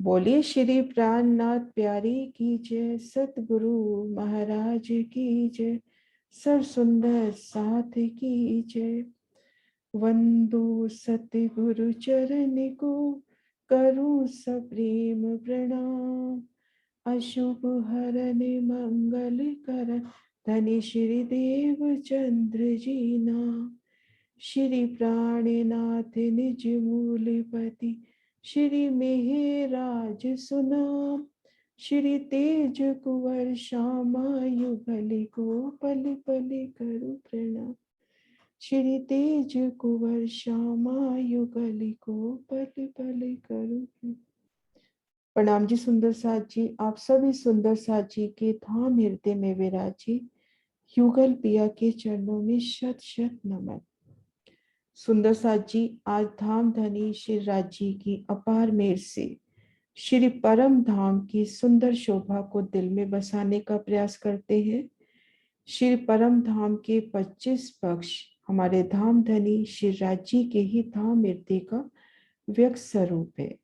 बोलिए श्री प्राणनाथ प्यारी की जय, सतगुरु महाराज की जय, सर सुंदर साथ की जय। वंदो सतगुरु चरण को, करूं सप्रेम प्रणाम। अशुभ हरन मंगल करन, धनि श्री देव चंद्र जी नाम। श्री प्राणनाथ निज मूलपति, श्री मेहराज सुनाम। श्री तेज कुंवर श्यामा युगल को, पल पल करु प्रणाम। श्री तेज कुंवर श्यामा युगल को, पल पल करु प्रणाम। प्रणाम जी सुंदर साथ जी, आप सभी सुंदर साथ जी के धाम हृदय में विराजी युगल पिया के चरणों में शत शत नमन। सुंदर साथ जी, आज धाम धनी श्री राज जी की अपार मेहर से श्री परम धाम की सुंदर शोभा को दिल में बसाने का प्रयास करते हैं। श्री परम धाम के 25 पक्ष हमारे धाम धनी श्री राज जी के ही धाम हृदय का व्यक्त स्वरूप है।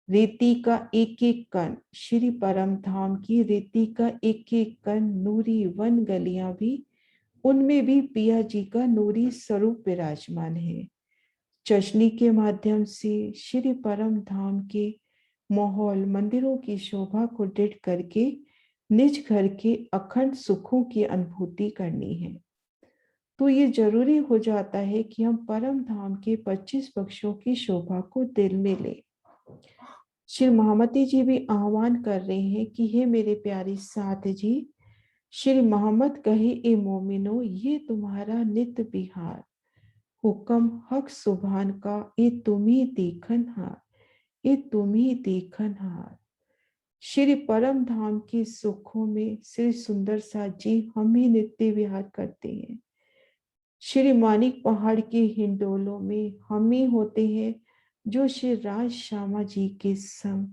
रीति का एक एक कण, श्री परम धाम की रीति का एक एक कण, नूरी वन गलियां भी, उनमें भी पिया जी का नूरी स्वरूप विराजमान है। चशनी के माध्यम से श्री परम धाम के माहौल मंदिरों की शोभा को दृढ़ करके निज घर के अखंड सुखों की अनुभूति करनी है, तो ये जरूरी हो जाता है कि हम परम धाम के 25 पक्षों की शोभा को दिल में लें। श्री महामती जी भी आह्वान कर रहे हैं कि हे मेरे प्यारे साथ जी, श्री मोहम्मद कहे ए मोमिनो, ये तुम्हारा नित्य बिहार, हुक्म हक सुभान का, ये तुम्ही देखन हार, ये तुम्ही देखन हार। श्री परम धाम के सुखों में श्री सुंदर साथ जी हम ही नित्य विहार करते हैं। श्री मानिक पहाड़ के हिंडोलों में हम ही होते हैं जो श्री राज श्यामा जी के संग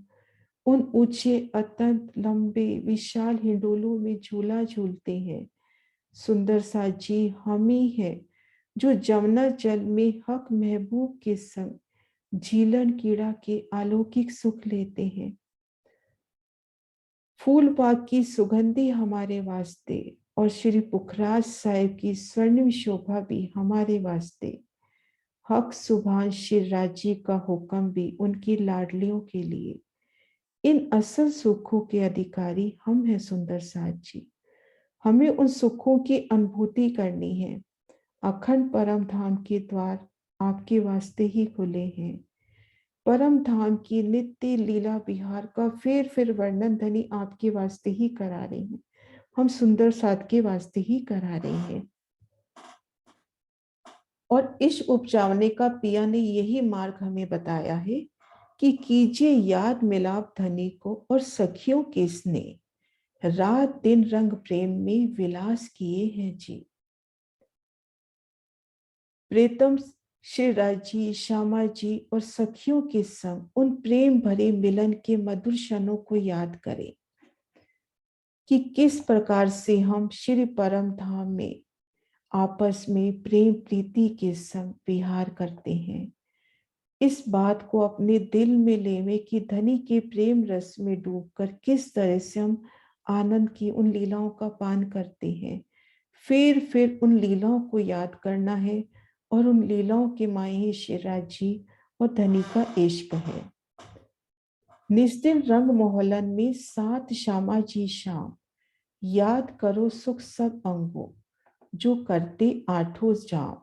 उन ऊंचे अत्यंत लंबे विशाल हिंडोलों में झूला झूलते हैं। सुंदर साथ जी हम ही है जो जमुना जल में हक महबूब के संग झीलन कीड़ा के अलौकिक सुख लेते हैं। फूल बाग की सुगंधी हमारे वास्ते और श्री पुखराज साहिब की स्वर्णिम शोभा भी हमारे वास्ते। हक सुभान श्री राज जी का हुक्म भी उनकी लाडलियों के लिए। इन असल सुखों के अधिकारी हम हैं सुंदर साथ जी। हमें उन सुखों की अनुभूति करनी है। अखंड परम धाम के द्वार आपके वास्ते ही खुले हैं। परम धाम की नित्य लीला विहार का फिर वर्णन धनी आपके वास्ते ही करा रहे हैं। हम सुंदर साथ के वास्ते ही करा रहे हैं। और इस उपजावने का पिया ने यही मार्ग हमें बताया है कि कीजिए याद मिलाप धनी को और सखियों के स्नेह, रात दिन रंग प्रेम में विलास किए हैं जी। प्रीतम श्री राज जी, श्यामा जी और सखियों के संग उन प्रेम भरे मिलन के मधुर क्षणों को याद करें कि किस प्रकार से हम श्री परम धाम में आपस में प्रेम प्रीति के संग विहार करते हैं। इस बात को अपने दिल में लेवे कि धनी के प्रेम रस में डूबकर किस तरह से हम आनंद की उन लीलाओं का पान करते हैं। फिर उन लीलाओं को याद करना है और उन लीलाओं के माए श्री राज जी और धनी का इश्क है। निस्दिन रंग मोहल्लन में साथ श्यामा जी शाम, याद करो सुख सब अंगों, जो करते आठों जाम।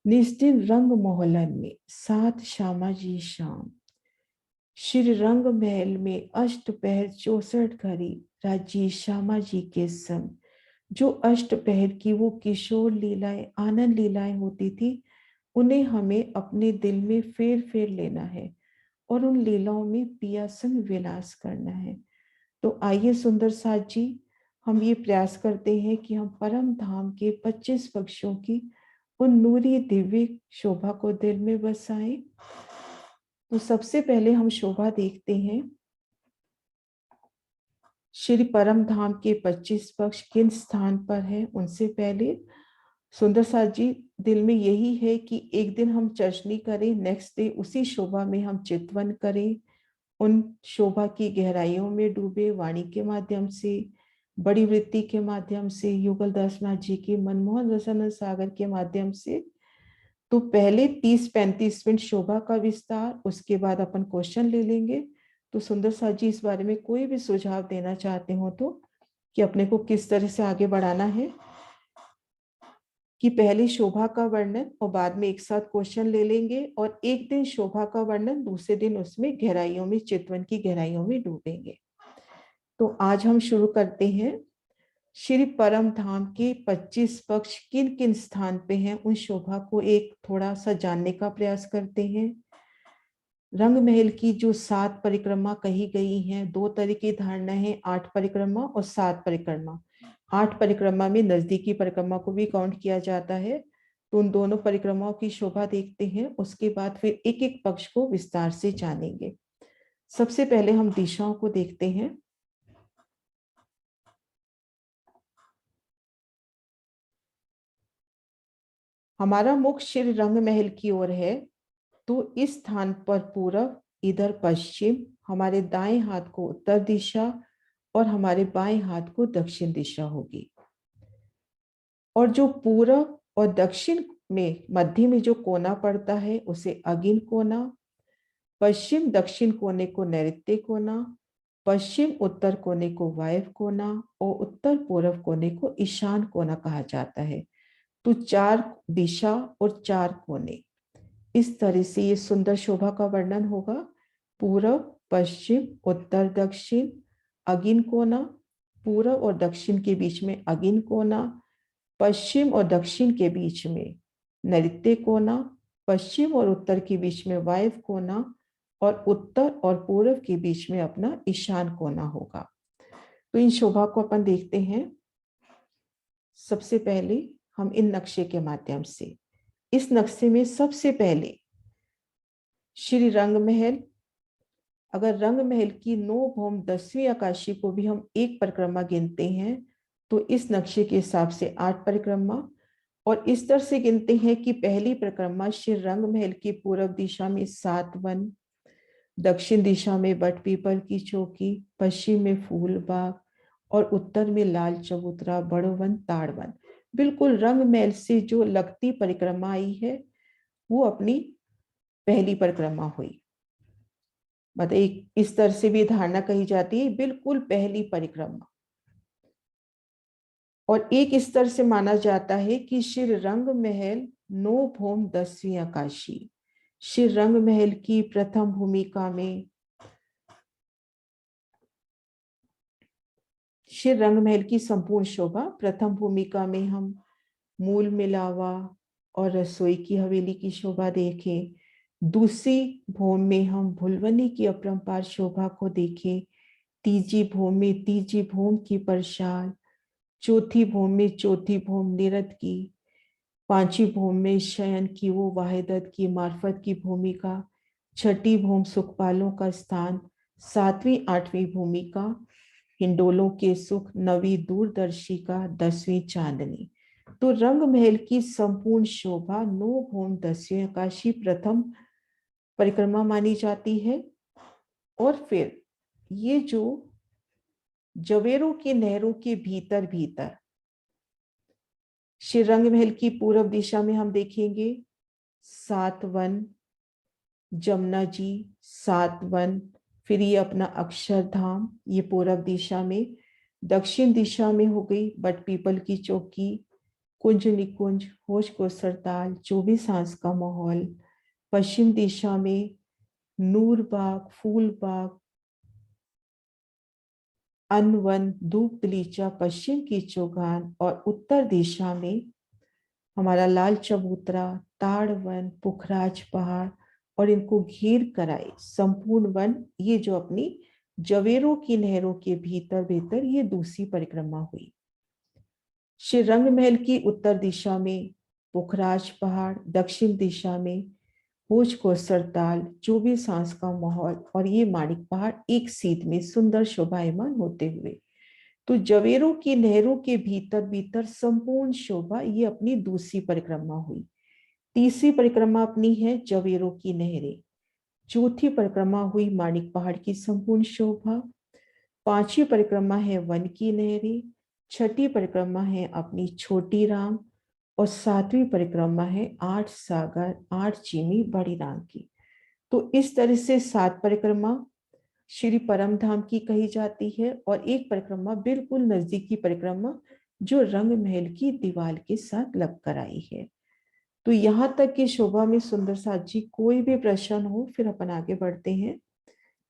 निस्दिन रंग मोहल्लन में साथ श्यामा जी शाम, श्री रंग महल में अष्टपहर 64 घड़ी राजी श्यामा जी के संग जो अष्टपहर की वो किशोर लीलाएं आनंद लीलाएं होती थी, उन्हें हमें अपने दिल में फेर लेना है और उन लीलाओं में पिया संग विलास करना है। तो आइए सुंदर साथ जी, हम ये प्रयास करते हैं कि हम परम धाम के 25 पक्षों की उन नूरी दिव्य शोभा को दिल में बसाएं। तो सबसे पहले हम शोभा देखते हैं। श्री परम धाम के 25 पक्ष किन स्थान पर है। उनसे पहले सुंदर साथ जी, दिल में यही है कि एक दिन हम चर्चनी करें, नेक्स्ट डे उसी शोभा में हम चितवन करें, उन शोभा की गहराइयों में डूबे, वाणी के माध्यम से, बड़ी वृत्ति के माध्यम से, युगल दास नाथ जी की मनमोहन रसन सागर के माध्यम से। तो पहले 30-35 मिनट शोभा का विस्तार, उसके बाद अपन क्वेश्चन ले लेंगे। तो सुंदर साथ जी, इस बारे में कोई भी सुझाव देना चाहते हो तो, कि अपने को किस तरह से आगे बढ़ाना है, कि पहले शोभा का वर्णन और बाद में एक साथ क्वेश्चन ले लेंगे, और एक दिन शोभा का वर्णन, दूसरे दिन उसमें गहराइयों में, चितवन की गहराइयों में डूबेंगे। तो आज हम शुरू करते हैं। श्री परम धाम के 25 पक्ष किन किन स्थान पे हैं, उन शोभा को एक थोड़ा सा जानने का प्रयास करते हैं। रंग महल की जो 7 परिक्रमा कही गई हैं, 2 तरह की धारणा है, 8 परिक्रमा और 7 परिक्रमा। 8 परिक्रमा में नजदीकी परिक्रमा को भी काउंट किया जाता है। तो उन दोनों परिक्रमाओं की शोभा देखते हैं, उसके बाद फिर एक एक पक्ष को विस्तार से जानेंगे। सबसे पहले हम दिशाओं को देखते हैं। हमारा मुख श्री रंग महल की ओर है, तो इस स्थान पर पूरब, इधर पश्चिम, हमारे दाएं हाथ को उत्तर दिशा और हमारे बाएं हाथ को दक्षिण दिशा होगी। और जो पूरब और दक्षिण में मध्य में जो कोना पड़ता है उसे अगिन कोना, पश्चिम दक्षिण कोने को नैऋत्य कोना, पश्चिम उत्तर कोने को वायव्य कोना और उत्तर पूर्व कोने को ईशान कोना कहा जाता है। तो 4 दिशा और 4 कोने, इस तरह से ये सुंदर शोभा का वर्णन होगा। पूरब, पश्चिम, उत्तर, दक्षिण, अगिन कोना, पूरब और दक्षिण के बीच में अगिन कोना, पश्चिम और दक्षिण के बीच में नैऋत्य कोना, पश्चिम और उत्तर के बीच में वायव्य कोना और उत्तर और पूर्व के बीच में अपना ईशान कोना होगा। तो इन शोभा को अपन देखते हैं। सबसे पहले हम इन नक्शे के माध्यम से, इस नक्शे में सबसे पहले श्री रंग महल, अगर रंग महल की 9 भौम 10वीं आकाशी को भी हम एक परिक्रमा गिनते हैं, तो इस नक्शे के हिसाब से 8 परिक्रमा, और इस तरह से गिनते हैं कि पहली परिक्रमा श्री रंग महल की पूर्व दिशा में 7 वन, दक्षिण दिशा में बट पीपल की चौकी, पश्चिम में फूल बाग और उत्तर में लाल चबूतरा, बड़ो वन, ताड़ वन। बिल्कुल रंग महल से जो लगती परिक्रमा आई है वो अपनी पहली परिक्रमा हुई। मतलब एक इस तरह से भी धारणा कही जाती है, बिल्कुल पहली परिक्रमा। और एक इस तरह से माना जाता है कि श्री रंग महल 9 भौम 10वीं आकाशी, श्री रंग महल की प्रथम भूमिका में, श्री रंग महल की संपूर्ण शोभा, प्रथम भूमिका में हम मूल मिलावा और रसोई की हवेली की शोभा देखें, दूसरी भूमि में हम भुलवनी की अपरंपार शोभा को देखें, तीजी भूमि में तीजी भूमि की प्रसाद, चौथी भूमि में चौथी भूमि निरत की, पांचवी भूमि में शयन की वो वाहिदत की मार्फत की भूमिका, छठी भूमि सुखपालों का स्थान, 7वीं 8वीं भूमिका हिंडोलों के सुख, 9वीं दूरदर्शी का, 10वीं चांदनी। तो रंग महल की संपूर्ण शोभा 9 भौम 10वीं आकाशी प्रथम परिक्रमा मानी जाती है। और फिर ये जो जवेरों की नहरों के भीतर भीतर श्री रंग महल की पूर्व दिशा में हम देखेंगे 7 वन, जमुना जी 7 वन, फिर ये अपना अक्षरधाम, ये पूर्व दिशा में, दक्षिण दिशा में हो गई बट पीपल की चौकी, कुंज निकुंज, होश को सरताल, 24 सांस का माहौल, पश्चिम दिशा में नूर बाग, फूल बाग, अनवन, धूप गलीचा, पश्चिम की चौगान, और उत्तर दिशा में हमारा लाल चबूतरा, ताड़ वन, पुखराज पहाड़ और इनको घेर कराए संपूर्ण वन। ये जो अपनी जवेरों की नहरों के भीतर भीतर ये दूसरी परिक्रमा हुई। श्री रंग महल की उत्तर दिशा में पुखराज पहाड़, दक्षिण दिशा में होज को सरताल, 24 का माहौल और ये माणिक पहाड़ एक सीध में सुंदर शोभायमान होते हुए। तो जवेरों की नहरों के भीतर भीतर संपूर्ण शोभा, ये अपनी दूसरी परिक्रमा हुई। तीसरी परिक्रमा अपनी है जवेरों की नहरें। चौथी परिक्रमा हुई माणिक पहाड़ की संपूर्ण शोभा। पांचवी परिक्रमा है वन की नहरें। छठी परिक्रमा है अपनी छोटी राम। और सातवीं परिक्रमा है आठ सागर आठ चीनी बड़ी राम की। तो इस तरह से 7 परिक्रमा श्री परम धाम की कही जाती है, और एक परिक्रमा बिल्कुल नजदीकी परिक्रमा जो रंग महल की दीवार के साथ लग कर आई है। तो यहाँ तक की शोभा में सुंदर साथ जी कोई भी प्रश्न हो, फिर अपन आगे बढ़ते हैं,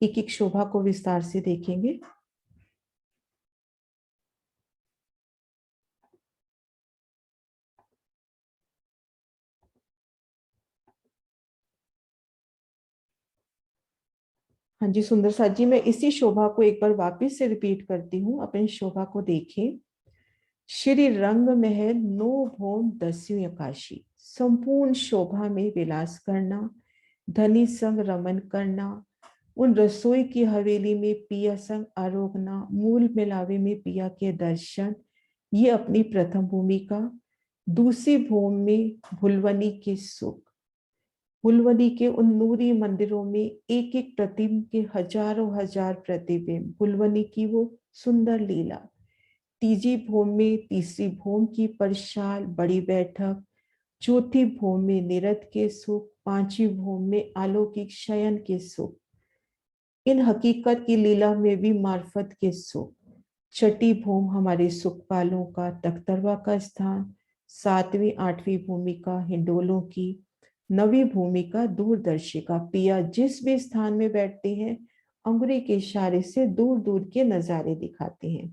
एक एक शोभा को विस्तार से देखेंगे। हाँ जी सुंदर साथ जी, मैं इसी शोभा को एक बार वापस से रिपीट करती हूँ, अपनी शोभा को देखें। श्री रंग महल नो भौम दस्युं आकाशी, संपूर्ण शोभा में विलास करना, धनी संग रमन करना, उन रसोई की हवेली में पिया संग आरोगना, मूल मिलावे में पिया के दर्शन, ये अपनी प्रथम भूमिका। दूसरी भूमि में भुलवनी के सुख, फुलवनी के उन नूरी मंदिरों में एक एक प्रतिबिंब के हजारों हजार प्रतिबिंब, फुलवनी की वो सुंदर लीला। तीसरी भूमि में तीसरी भूमि की परशाल बड़ी बैठक। चौथी भूमि में निरत के सुख। पांचवी भूमि में अलौकिक शयन के सुख, इन हकीकत की लीला में भी मार्फत के सुख। छठी भूमि हमारे सुखपालों का तख्तरवा का स्थान। सातवीं आठवीं भूमिका हिंडोलों की। नवी भूमिका दूरदर्शी का पिया जिस भी स्थान में बैठते हैं अंगुरी के इशारे से दूर दूर के नजारे दिखाते हैं।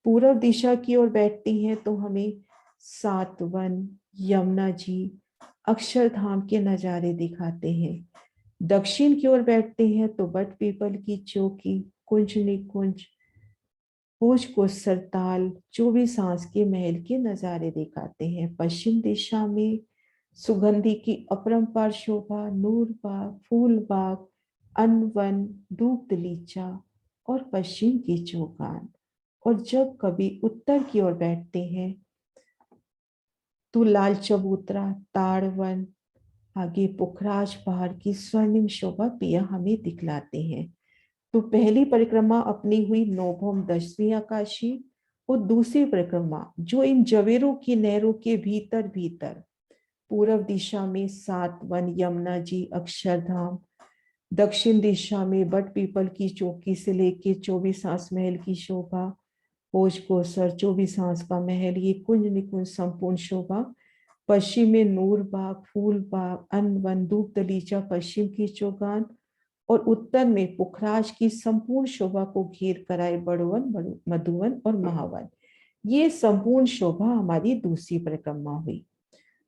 पूर्व दिशा की ओर बैठती हैं तो हमें सातवन, यमुना जी, अक्षरधाम के नजारे दिखाते हैं। दक्षिण की ओर बैठते हैं तो बट पीपल की चौकी, कुंज निकुंज, भोज को सरताल, 24 सांस के महल के नजारे दिखाते हैं। पश्चिम दिशा में सुगंधी की अपरंपार शोभा, नूर बाग, फूल बाग, अनवन, धूप दलीचा और पश्चिम की चौगान। और जब कभी उत्तर की ओर बैठते हैं तो लाल चबूतरा, ताड़वन, आगे पुखराज पहाड़ की स्वर्णिम शोभा पिया हमें दिखलाते हैं। तो पहली परिक्रमा अपनी हुई नौभौम दसवीं आकाशी, और दूसरी परिक्रमा जो इन जवेरों की नहरों के भीतर भीतर पूर्व दिशा में सातवन, यमुना जी, अक्षरधाम, दक्षिण दिशा में बट पीपल की चौकी से लेके 24 सांस महल की शोभा, भोज कोसर 24 सांस का महल, ये कुंज निकुंज संपूर्ण शोभा। पश्चिम में नूर बाग, फूल बाग, अनवन, धूप दलीचा पश्चिम की चौगान, और उत्तर में पुखराज की संपूर्ण शोभा को घेर कर आए बड़वन, मधुवन और महावन। ये संपूर्ण शोभा हमारी दूसरी परिक्रमा हुई।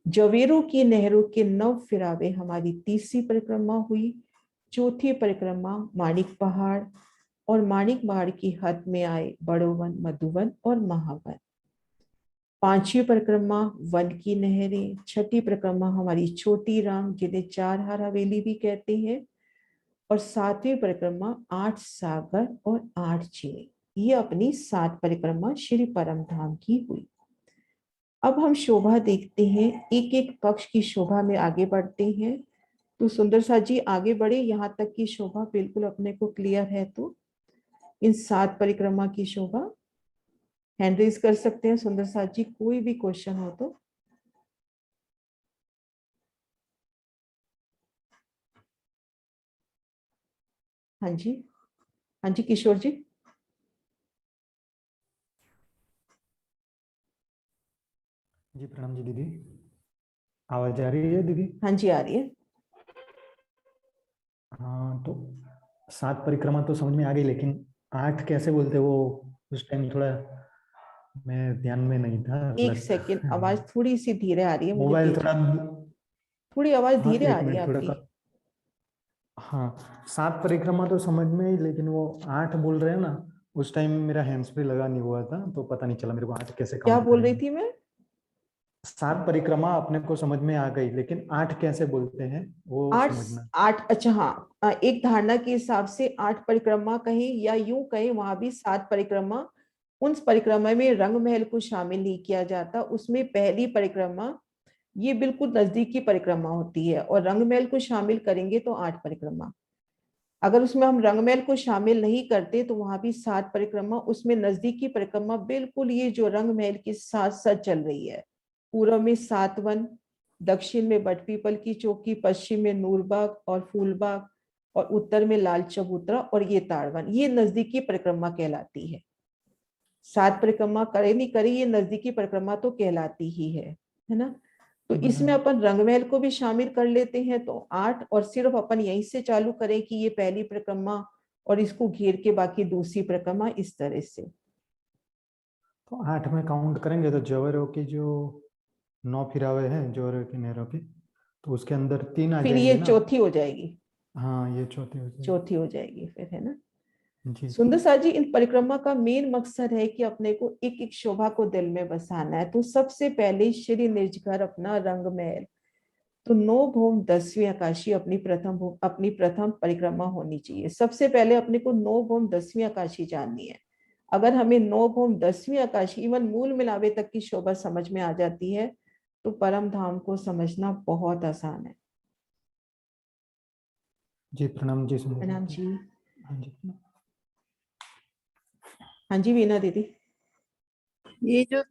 जवेरों की नहरों के नव फिरावे हमारी तीसरी परिक्रमा हुई। चौथी परिक्रमा माणिक पहाड़, और माणिक पहाड़ की हद में आए बड़ोवन, मधुवन और महावन। पांचवी परिक्रमा वन की नहरें। छठी परिक्रमा हमारी छोटी राम जिन्हें चार हार हवेली भी कहते हैं। और सातवीं परिक्रमा 8 सागर और 8 चीनी, ये अपनी 7 परिक्रमा श्री परम धाम की हुई। अब हम शोभा देखते हैं, एक एक पक्ष की शोभा में आगे बढ़ते हैं। तो सुंदर साथ जी आगे बढ़े, यहाँ तक की शोभा बिल्कुल अपने को क्लियर है। तो इन 7 परिक्रमा की शोभा हैंड रेज कर सकते हैं सुंदर साथ जी, कोई भी क्वेश्चन हो तो। हाँ जी, हाँ जी किशोर जी। जी प्रणाम जी दीदी, आवाज आ रही है दीदी? हाँ जी आ रही है। हाँ, तो 7 परिक्रमा तो समझ में आ गई, लेकिन 8 कैसे बोलते वो उस टाइम थोड़ा मैं ध्यान में नहीं था एक प्लस सेकंड, आवाज थोड़ी सी धीरे आ रही है, मुझे मोबाइल बीच थोड़ा। में थोड़ी आवाज हाँ धीरे आ एक रही है मिनट थोड़ा आपकी। हाँ, 7 परिक्रमा तो समझ में आई, लेकिन वो 8 बोल रहे हैं ना, उस टाइम मेरा हैंड्स फ्री लगा नहीं हुआ था तो पता नहीं चला मेरे को 8 कैसे क्या काउंट बोल रही करेंगे। थी मैं? 7 परिक्रमा अपने को समझ में आ गई, लेकिन 8 कैसे बोलते हैं वो आठ, समझना। आठ, अच्छा हाँ, एक धारणा के हिसाब से 8 परिक्रमा कहें या यूं कहें, वहां भी 7 परिक्रमा उन परिक्रमा में रंग महल को शामिल नहीं किया जाता। उसमें पहली परिक्रमा ये बिल्कुल नजदीकी परिक्रमा होती है, और रंग महल को शामिल करेंगे तो 8 परिक्रमा। अगर उसमें हम रंग महल को शामिल नहीं करते तो वहां भी 7 परिक्रमा। उसमें नजदीकी परिक्रमा बिल्कुल ये जो रंग महल के साथ साथ चल रही है। पूर्व में सातवन, दक्षिण में बटपीपल की चौकी, पश्चिम में नूरबाग और फूलबाग, और उत्तर में लाल चबूतरा और ये ताड़वन, ये नजदीकी परिक्रमा कहलाती है। 7 परिक्रमा करे नहीं करे, ये नजदीकी परिक्रमा तो कहलाती ही है ना। तो इसमें अपन रंगमहल को भी शामिल कर लेते हैं तो 8, और सिर्फ अपन यहीं से चालू करें कि ये पहली परिक्रमा और इसको घेर के बाकी दूसरी परिक्रमा, इस तरह से। तो 8 में काउंट करेंगे तो जौहरों की जो 9 फिरावे हैं जौहरों की नहरों के, तो उसके अंदर 3 आ फिर ये जाएंगे ना। चौथी हो जाएगी, हाँ, ये चौथी हो जाएगी। चौथी हो जाएगी फिर, है ना। जी। सुंदर सा जी, इन परिक्रमा का मेन मकसद है कि अपने को एक एक शोभा को दिल में बसाना है। तो सबसे पहले श्री निजघर अपना रंग महल, तो 9 भूम 10वीं आकाशी अपनी प्रथम परिक्रमा होनी चाहिए। सबसे पहले अपने को 9 भूम 10वीं आकाशी जाननी है। अगर हमें 9 भूम 10वीं आकाशी इवन मूल मिलावे तक की शोभा समझ में आ जाती है तो परम धाम को समझना बहुत आसान है। जी प्रणाम जी। सुंदर प्रणाम जी। हाँ जी। हाँ जी वीना दीदी। ये जो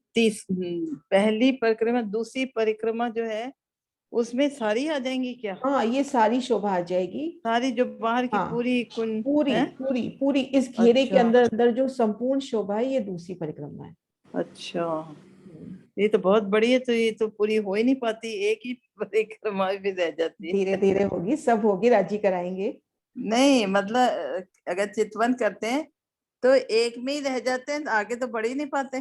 पहली परिक्रमा दूसरी परिक्रमा जो है उसमें सारी आ जाएंगी क्या? हाँ, ये सारी शोभा आ जाएगी। सारी जो बाहर की हाँ, पूरी कुंड पूरी है? पूरी पूरी इस घेरे के अच्छा अंदर अंदर जो संपूर्ण शोभा है, ये दूसरी परिक्रमा है। अच्छा, ये तो बहुत बड़ी है। तो ये तो पूरी हो ही नहीं पाती, एक ही परिक्रमा भी रह जाती धीरे है। धीरे होगी, सब होगी, राजी कराएंगे। नहीं मतलब अगर चितवन करते हैं तो एक में ही रह जाते हैं, आगे तो बढ़ ही नहीं पाते।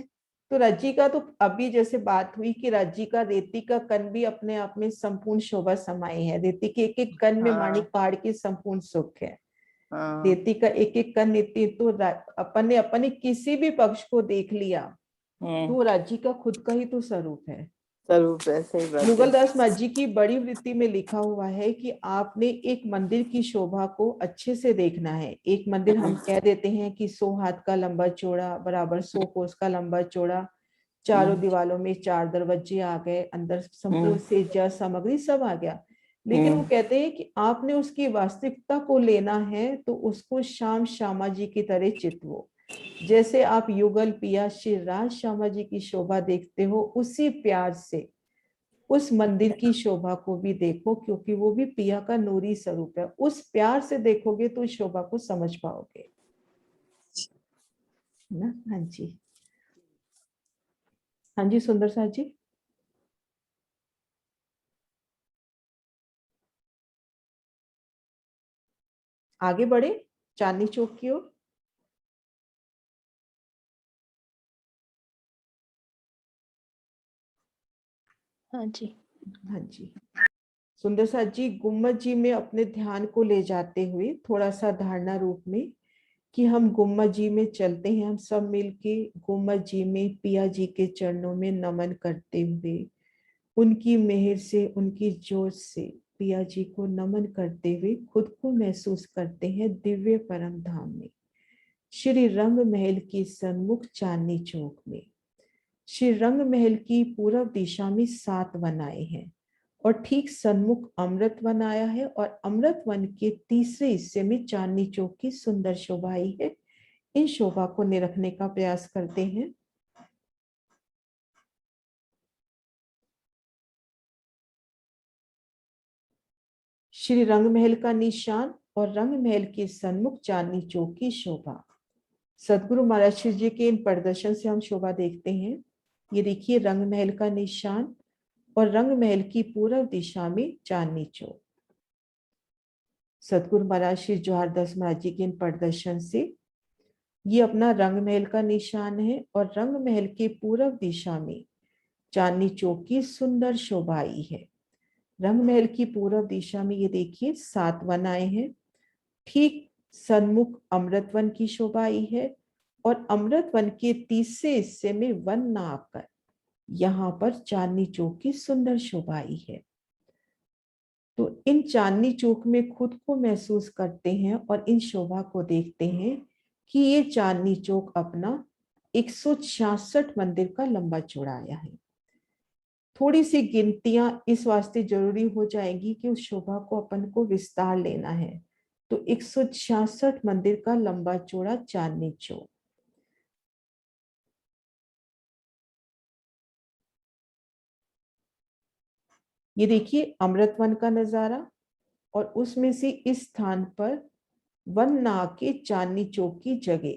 तो रज्जी का तो अभी जैसे बात हुई कि रज्जी का रेती का कण भी अपने आप में संपूर्ण शोभा समाई है। रेती के एक एक कण में माणिक हाँ पहाड़ की संपूर्ण सुख है। हाँ। रेती का एक एक कण नीति, तो अपन ने अपने किसी भी पक्ष को देख लिया तो राज्य का खुद का ही तो स्वरूप है। स्वरूप है, सही बात है। मुगलदास माझी की बड़ी वृत्ति में लिखा हुआ है कि आपने एक मंदिर की शोभा को अच्छे से देखना है। एक मंदिर हम कह देते हैं कि 100 हाथ का लंबा चौड़ा, बराबर 100 कोस का लंबा चौड़ा, चारों दीवारों में 4 दरवाजे आ गए, अंदर संपूर्ण सेजा सामग्री सब आ गया। लेकिन वो कहते हैं कि आपने उसकी वास्तविकता को लेना है तो उसको श्याम श्यामा जी की तरह चितवो। जैसे आप युगल पिया श्री राज श्यामा जी की शोभा देखते हो, उसी प्यार से उस मंदिर की शोभा को भी देखो, क्योंकि वो भी पिया का नूरी स्वरूप है। उस प्यार से देखोगे तो शोभा को समझ पाओगे ना। हाँ जी, हाँ जी सुंदर सा जी। आगे बढ़े चांदनी चौक की ओर। हाँ जी। हाँ जी सुंदर सा जी, गुम्मद जी में अपने ध्यान को ले जाते हुए थोड़ा सा धारणा रूप में कि हम गुम्मद जी में चलते हैं। हम सब मिलके गुम्मद जी में पिया जी के चरणों में नमन करते हुए, उनकी मेहर से, उनकी जोत से पिया जी को नमन करते हुए खुद को महसूस करते हैं दिव्य परम धाम में, श्री रंग महल की सन्मुख चांदनी चौक में। श्री रंग महल की पूर्व दिशा में 7 वन आए हैं और ठीक सन्मुख अमृत वन आया है, और अमृत वन के तीसरे हिस्से में चांदनी चौक की सुंदर शोभा आई है। इन शोभा को निरखने का प्रयास करते हैं। श्री रंग महल का निशान और रंग महल के सन्मुख चांदनी चौक की शोभा। सदगुरु महाराज श्री जी के इन प्रदर्शन से हम शोभा देखते हैं। ये देखिए रंग महल का निशान और रंग महल की पूर्व दिशा में चांदनी चौक। सतगुरु महाराज श्री जोहारदास महाराज जी के इन प्रदर्शन से ये अपना रंग महल का निशान है, और रंग महल के पूर्व दिशा में चांदनी चौक की सुंदर शोभा आई है। रंग महल की पूर्व दिशा में ये देखिए 7 वन आए हैं। ठीक सन्मुख अमृत वन की शोभा आई है, और अमृत वन के तीसरे हिस्से में वन ना आकर यहाँ पर चांदनी चौक की सुंदर शोभा आई है। तो इन चांदनी चौक में खुद को महसूस करते हैं और इन शोभा को देखते हैं कि ये चांदनी चौक अपना 166 मंदिर का लंबा चौड़ा आया है। थोड़ी सी गिनतियां इस वास्ते जरूरी हो जाएंगी कि उस शोभा को अपन को विस्तार लेना है। तो 166 मंदिर का लंबा चौड़ा चांदनी चौक। ये देखिए अमृतवन का नजारा, और उसमें से इस स्थान पर वन ना के चांदनी चौक की जगह,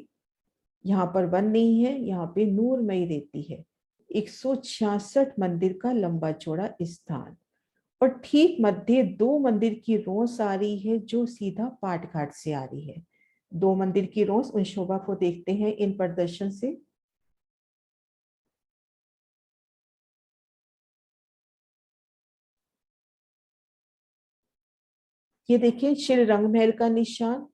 यहाँ पर वन नहीं है, यहाँ पे नूरमयी रहती है। 166 मंदिर का लंबा चौड़ा स्थान, और ठीक मध्य 2 मंदिर की रोस आ रही है जो सीधा पाट घाट से आ रही है। 2 मंदिर की रोस, उन शोभा को देखते हैं इन प्रदर्शन से। ये देखिए श्री रंग महल का निशान,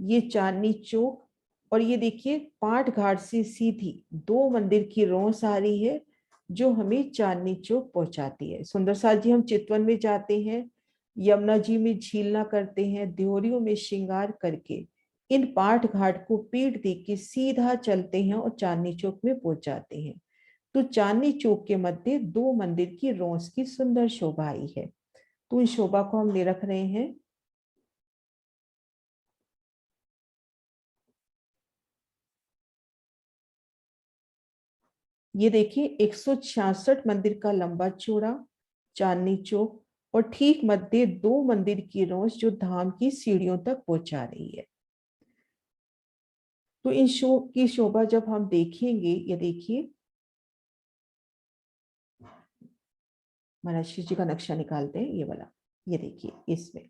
ये चांदनी चौक, और ये देखिए पाट घाट से सीधी 2 मंदिर की रोस आ रही है जो हमें चांदनी चौक पहुंचाती है। सुंदर साल जी हम चितवन में जाते हैं, यमुना जी में झीलना करते हैं, देवरियों में श्रृंगार करके इन पाट घाट को पीठ दे के सीधा चलते हैं और चांदनी चौक में पहुंच जाते हैं। तो चांदनी चौक के मध्य 2 मंदिर की रोस की सुंदर शोभा आई है। तो इस शोभा को हम ले रख रहे हैं। ये देखिए 166 मंदिर का लंबा चौड़ा चांदनी चौक, और ठीक मध्य 2 मंदिर की रोस जो धाम की सीढ़ियों तक पहुंचा रही है। तो इन की शोभा जब हम देखेंगे, ये देखिए महाराज श्री जी का नक्शा निकालते हैं, ये वाला, ये देखिए इसमें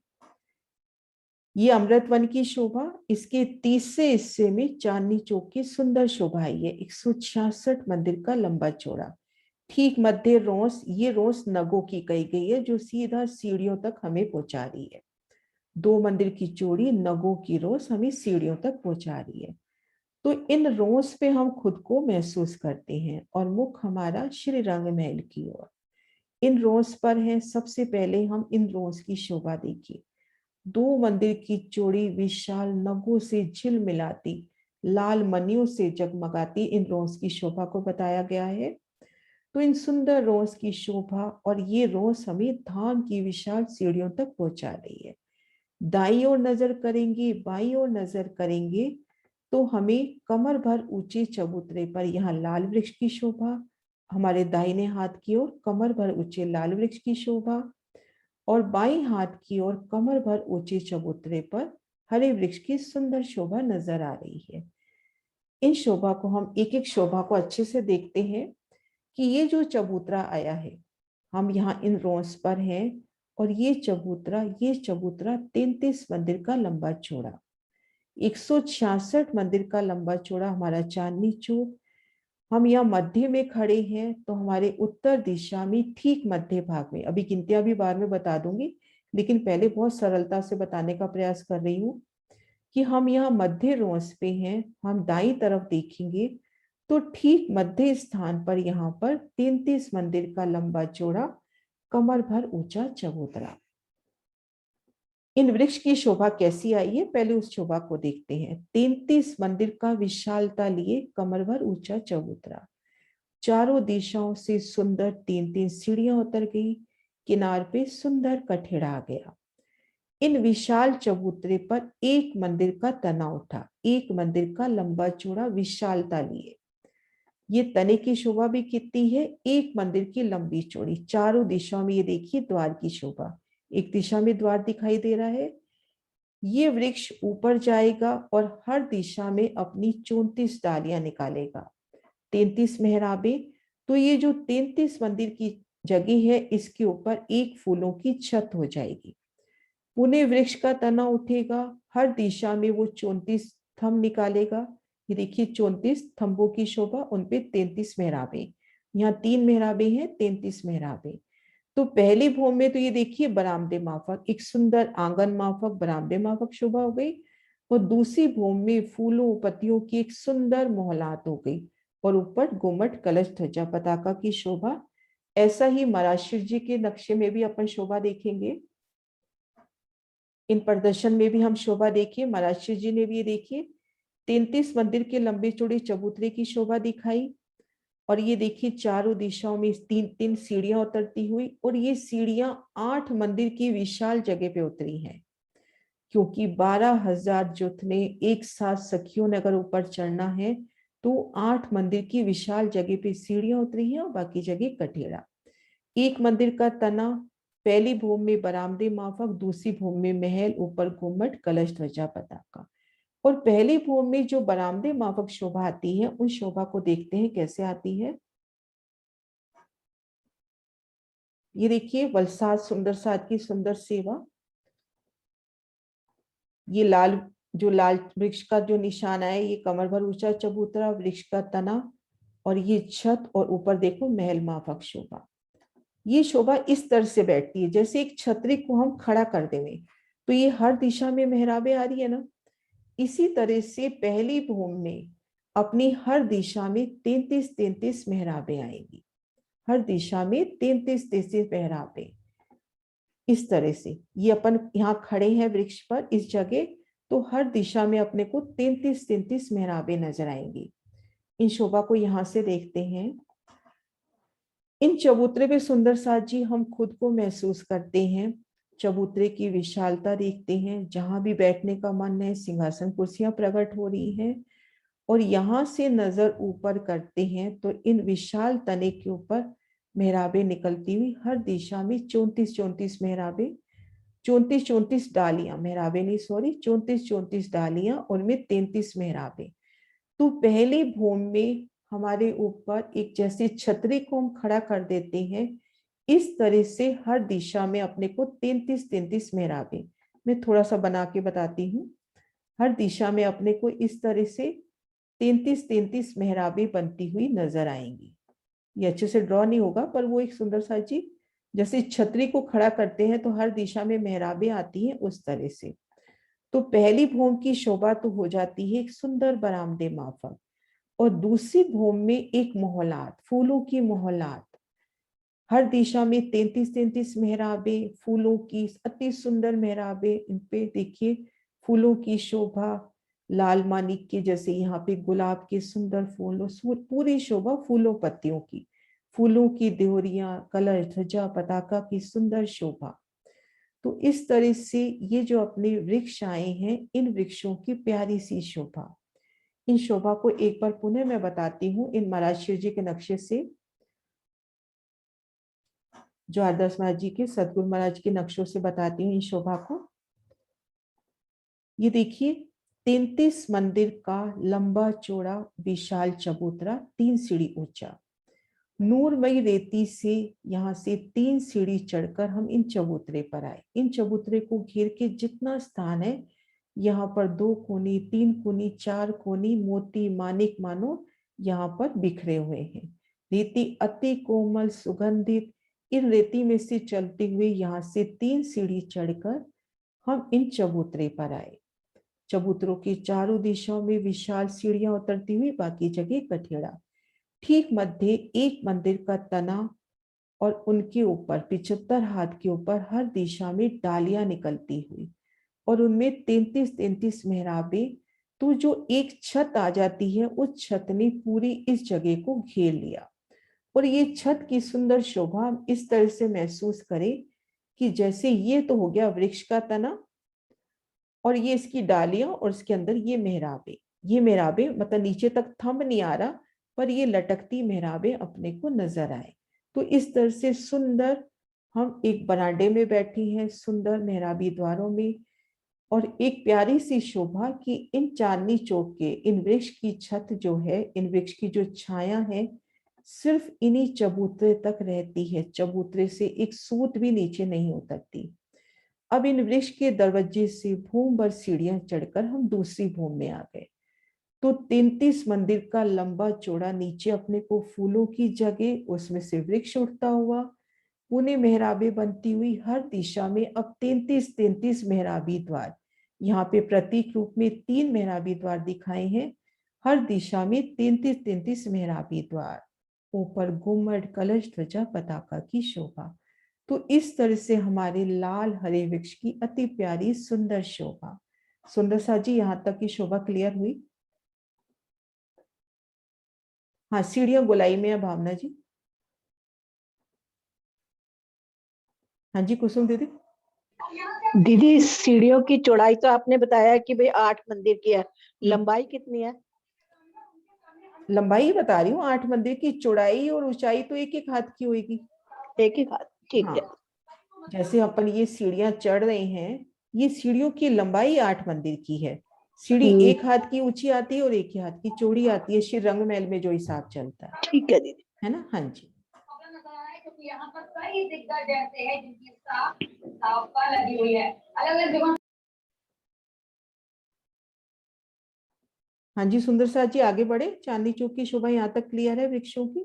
ये अमृतवन की शोभा, इसके तीसरे हिस्से में चांदनी चौक की सुंदर शोभा आई है। 166 मंदिर का लंबा चौड़ा, ठीक मध्य रोस, ये रोस नगों की कही गई है जो सीधा सीढ़ियों तक हमें पहुंचा रही है। 2 मंदिर की चौड़ी नगों की रोस हमें सीढ़ियों तक पहुंचा रही है। तो इन रोस पे हम खुद को महसूस करते हैं, और मुख हमारा श्री रंग महल की ओर इन रोस पर है। सबसे पहले हम इन रोस की शोभा देखिए। 2 मंदिर की चौड़ी विशाल नगों से झिलमिलाती लाल मणियों से जगमगाती इन रोस की शोभा को बताया गया है। तो इन सुंदर रोस की शोभा, और ये रोस हमें धाम की विशाल सीढ़ियों तक पहुंचा रही है। दाई ओर नजर करेंगे, बाई ओर नजर करेंगे तो हमें कमर भर ऊंचे चबूतरे पर यहाँ लाल वृक्ष की शोभा, हमारे दाहिने हाथ की ओर कमर भर ऊंचे लाल वृक्ष की शोभा, और बाईं हाथ की ओर कमर भर ऊंचे चबूतरे पर हरे वृक्ष की सुंदर शोभा नजर आ रही है। इन शोभा को हम एक एक शोभा को अच्छे से देखते हैं कि ये जो चबूतरा आया है, हम यहाँ इन रोस पर हैं, और ये चबूतरा 33 मंदिर का लंबा चौड़ा, 166 मंदिर का लंबा चौड़ा हमारा चांदनी चौक। हम यहाँ मध्य में खड़े हैं, तो हमारे उत्तर दिशा में ठीक मध्य भाग में, अभी गिनतियां भी बाद में बता दूंगी, लेकिन पहले बहुत सरलता से बताने का प्रयास कर रही हूँ कि हम यहाँ मध्य रोस पे हैं। हम दाईं तरफ देखेंगे तो ठीक मध्य स्थान पर यहाँ पर 33 मंदिर का लंबा चौड़ा कमर भर ऊंचा चबूतरा। इन वृक्ष की शोभा कैसी आई है, पहले उस शोभा को देखते हैं। 33 मंदिर का विशालता लिए कमर भर ऊंचा चबूतरा, चारों दिशाओं से सुंदर 3-3 सीढ़ियां उतर गई, किनार पे सुंदर कठेड़ा आ गया। इन विशाल चबूतरे पर एक मंदिर का तना उठा, एक मंदिर का लंबा चौड़ा विशालता लिए। ये तने की शोभा भी कितनी है, एक मंदिर की लंबी चौड़ी, चारों दिशाओं में ये देखिए द्वार की शोभा, एक दिशा में द्वार दिखाई दे रहा है। ये वृक्ष ऊपर जाएगा और हर दिशा में अपनी 34 डालियां निकालेगा, 33 मेहराबे। तो ये जो 33 मंदिर की जगह है, इसके ऊपर एक फूलों की छत हो जाएगी। पुणे वृक्ष का तना उठेगा, हर दिशा में वो 34 थंब निकालेगा। ये देखिए 34 थंबों की शोभा, उनपे 33 मेहराबे, यहाँ 3 मेहराबे हैं, 33 मेहराबे। तो पहली भूमि में तो ये देखिए बरामदे माफक, एक सुंदर आंगन माफक बरामदे माफक शोभा हो गई, और दूसरी भूमि में फूलों पत्तियों की एक सुंदर मोहलात हो गई, और ऊपर गुम्मट कलश ध्वजा पताका की शोभा। ऐसा ही महाराज जी के नक्शे में भी अपन शोभा देखेंगे। इन प्रदर्शन में भी हम शोभा देखिए, महाराज जी ने भी ये देखिए 33 मंदिर के लंबे चौड़े चबूतरे की शोभा दिखाई। और ये देखिए चारों दिशाओं में 3-3 सीढ़ियां उतरती हुई, और ये सीढ़ियां 8 मंदिर की विशाल जगह पे उतरी हैं, क्योंकि 12,000 जुथने एक साथ सखियों ने अगर ऊपर चढ़ना है तो 8 मंदिर की विशाल जगह पे सीढ़ियां उतरी हैं और बाकी जगह कठेड़ा। एक मंदिर का तना, पहली भूमि में बरामदे माफक, दूसरी भूमि में महल, ऊपर गुम्मट, कलश, ध्वजा, पताका। और पहली भूमि में जो बरामदे माफक शोभा आती है, उन शोभा को देखते हैं कैसे आती है। ये देखिए वलसाद सुंदर साध की सुंदर सेवा। ये लाल वृक्ष का जो निशान है, ये कमर भर ऊंचा चबूतरा, वृक्ष का तना, और ये छत, और ऊपर देखो महल माफक शोभा। ये शोभा इस तरह से बैठती है जैसे एक छतरी को हम खड़ा कर देंगे, तो ये हर दिशा में मेहराबें आ रही है ना। इसी तरह से पहली भूमि में अपनी हर दिशा में 33-33 मेहराबें आएंगी, हर दिशा में 33-33 मेहराबें। इस तरह से ये अपन यहाँ खड़े हैं वृक्ष पर इस जगह, तो हर दिशा में अपने को 33-33 मेहराबें नजर आएंगी। इन शोभा को यहाँ से देखते हैं। इन चबूतरे पे सुंदर साथ जी हम खुद को महसूस करते हैं। चबूतरे की विशालता देखते हैं, जहां भी बैठने का मन है सिंहासन कुर्सियां प्रकट हो रही हैं। और यहाँ से नजर ऊपर करते हैं तो इन विशाल तने के ऊपर मेहराबें निकलती हुई हर दिशा में 34-34 मेहराबें, 34-34 डालियां, मेहराबें नहीं सॉरी, 34-34 डालियां, उनमें 33 मेहराबें। तो पहली भूमि में हमारे ऊपर एक जैसे छतरी को हम खड़ा कर देते हैं, इस तरह से हर दिशा में अपने को 33-33 मेहराबें, मैं थोड़ा सा बना के बताती हूँ। हर दिशा में अपने को इस तरह से 33-33 मेहराबें बनती हुई नजर आएंगी। ये अच्छे से ड्रॉ नहीं होगा, पर वो एक सुंदर सा जी जैसे छतरी को खड़ा करते हैं तो हर दिशा में मेहराबें आती हैं, उस तरह से। तो पहली भूमि की शोभा तो हो जाती है एक सुंदर बरामदे माफक, और दूसरी भूमि में एक मोहलात, फूलों की मोहलात, हर दिशा में 33-33 मेहराबें, फूलों की अति सुंदर मेहराबें। इन पे देखिए फूलों की शोभा, लाल मानिक के जैसे यहाँ पे गुलाब के सुंदर फूल, पूरी शोभा फूलों पत्तियों की, फूलों की देहरियां, कलश, ध्वजा, पताका की सुंदर शोभा। तो इस तरह से ये जो अपने वृक्ष आए हैं, इन वृक्षों की प्यारी सी शोभा। इन शोभा को एक बार पुनः मैं बताती हूँ इन महाराज शिव जी के नक्शे से, जो आदर्श महाराज जी के सदगुरु महाराज के नक्शों से बताती हूँ इन शोभा को। ये देखिए 33 मंदिर का लंबा चौड़ा विशाल चबूतरा, 3 सीढ़ी ऊंचा, नूरमयी रेती से यहाँ से 3 सीढ़ी चढ़कर हम इन चबूतरे पर आए। इन चबूतरे को घेर के जितना स्थान है, यहाँ पर 2 कोनी, 3 कोनी, 4 कोनी, मोती मानिक मानो यहाँ पर बिखरे हुए हैं। रेती अति कोमल सुगंधित, इन रेती में से चलते हुए यहाँ से 3 सीढ़ी चढ़कर हम इन चबूतरे पर आए। चबूतरों की चारों दिशाओं में विशाल सीढ़ियां उतरती हुई, बाकी जगह कठेड़ा। ठीक मध्य एक मंदिर का तना, और उनके ऊपर 75 हाथ के ऊपर हर दिशा में डालियां निकलती हुई, और उनमें 33-33 मेहराबें। तो जो एक छत आ जाती है, उस छत ने पूरी इस जगह को घेर लिया। और ये छत की सुंदर शोभा हम इस तरह से महसूस करें कि जैसे ये तो हो गया वृक्ष का तना, और ये इसकी डालियां, और इसके अंदर ये मेहराबें। ये मेहराबें मतलब नीचे तक थंब नहीं आ रहा, पर ये लटकती मेहराबें अपने को नजर आए। तो इस तरह से सुंदर हम एक बरांडे में बैठी हैं, सुंदर मेहराबी द्वारों में, और एक प्यारी सी शोभा कि इन चांदनी चौक के इन वृक्ष की छत जो है, इन वृक्ष की जो छाया है, सिर्फ इन्हीं चबूतरे तक रहती है। चबूतरे से एक सूत भी नीचे नहीं उतरती। अब इन वृक्ष के दरवाजे से भूम भर सीढ़ियां चढ़कर हम दूसरी भूमि में आ गए। तो 33 मंदिर का लंबा चौड़ा, नीचे अपने को फूलों की जगह, उसमें से वृक्ष उठता हुआ, पुणे मेहराबें बनती हुई हर दिशा में। अब 33-33 मेहराबी द्वार, यहाँ पे प्रतीक रूप में 3 मेहराबी द्वार दिखाए हैं, हर दिशा में 33-33 मेहराबी द्वार, ऊपर गुम्मट, कलश, ध्वजा, पताका की शोभा। तो इस तरह से हमारे लाल हरे वृक्ष की अति प्यारी सुंदर शोभा। सुंदर सा जी यहाँ तक की शोभा क्लियर हुई। हाँ, सीढ़ियां गोलाई में है भावना जी। हाँ जी कुसुम दीदी। दीदी सीढ़ियों की चौड़ाई तो आपने बताया कि भाई 8 मंदिर की है, लंबाई कितनी है? लंबाई ही बता रही हूँ, 8 मंदिर की। चौड़ाई और ऊंचाई तो एक एक हाथ की होगी। एक ही हाथ, ठीक है। हाँ, जैसे अपन ये सीढ़ियां चढ़ रहे हैं, ये सीढ़ियों की लंबाई 8 मंदिर की है। सीढ़ी एक हाथ की ऊंची आती है और एक ही हाथ की चौड़ी आती है, श्री रंग महल में जो हिसाब चलता है। ठीक है दीदी। है ना? हाँ जी। यहाँ पर कई दिग्गज ऐसे हैं जिनकी साफा लगी हुई है अलग अलग जगह। हाँ जी सुंदर साथ जी आगे बढ़े। चांदनी चौक की शोभा यहाँ तक क्लियर है वृक्षों की।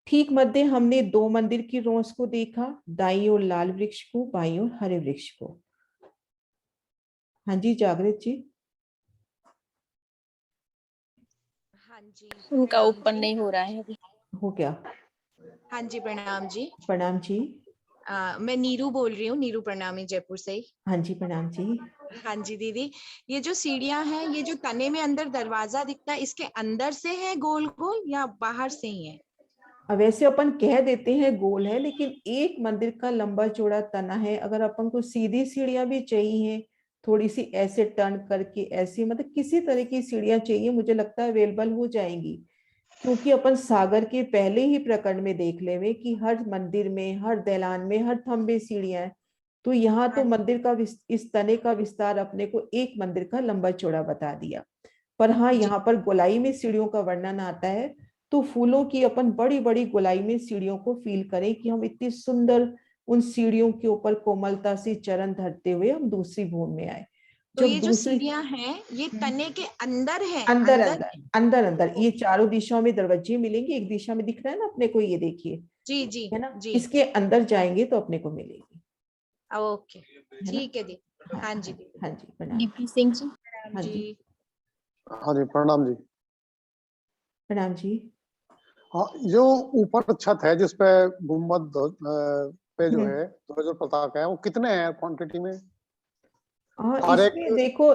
ठीक मध्य हमने 2 मंदिर की रोस को देखा, दाई ओर लाल वृक्ष को, बाई ओर हरे वृक्ष को। हाँ जी जागृत जी। हाँ जी उनका प्रणाम ओपन जी। नहीं हो रहा है अभी। हो गया। हाँ जी प्रणाम जी। प्रणाम जी। मैं नीरू बोल रही हूँ, नीरू प्रणामी जयपुर से ही। हाँ जी प्रणाम जी। हाँ जी दीदी, ये जो सीढ़ियां हैं, ये जो तने में अंदर दरवाजा दिखता है, इसके अंदर से है गोल गोल या बाहर से ही है? वैसे अपन कह देते हैं गोल है, लेकिन एक मंदिर का लंबा चौड़ा तना है। अगर अपन को सीधी सीढ़ियां भी चाहिए, थोड़ी सी ऐसे टर्न करके, ऐसी मतलब किसी तरह की सीढ़ियां चाहिए, मुझे लगता है अवेलेबल हो जाएंगी। क्योंकि अपन सागर के पहले ही प्रकरण में देख ले कि हर मंदिर में, हर दलान में, हर थंबे सीढ़ियां हैं। तो यहाँ तो मंदिर का इस तने का विस्तार अपने को एक मंदिर का लंबा चौड़ा बता दिया। पर हाँ, यहाँ पर गोलाई में सीढ़ियों का वर्णन आता है। तो फूलों की अपन बड़ी बड़ी गोलाई में सीढ़ियों को फील करें कि हम इतनी सुंदर उन सीढ़ियों के ऊपर कोमलता से चरण धरते हुए हम दूसरी भूमि में आए। तो ये जो सीढ़ियां हैं, ये तने के अंदर है? अंदर अंदर अंदर अंदर ये चारों दिशाओं में दरवाजे मिलेंगे। एक दिशा में दिख रहा है ना अपने को, ये देखिए। जी जी है ना? जी। इसके अंदर जाएंगे तो अपने को मिलेगी। ओके ठीक है दी। हाँ जी दीदी। हाँ जी प्रणाम। डीपी सिंह जी। प्रणाम हाँ जी। जी हाँ जी प्रणाम जी। प्रणाम जी। हाँ, जो ऊपर छत है जिसपे गुम्बद पे जो है ध्वज पताका है, वो कितने हैं क्वांटिटी में? हाँ, और इसमें देखो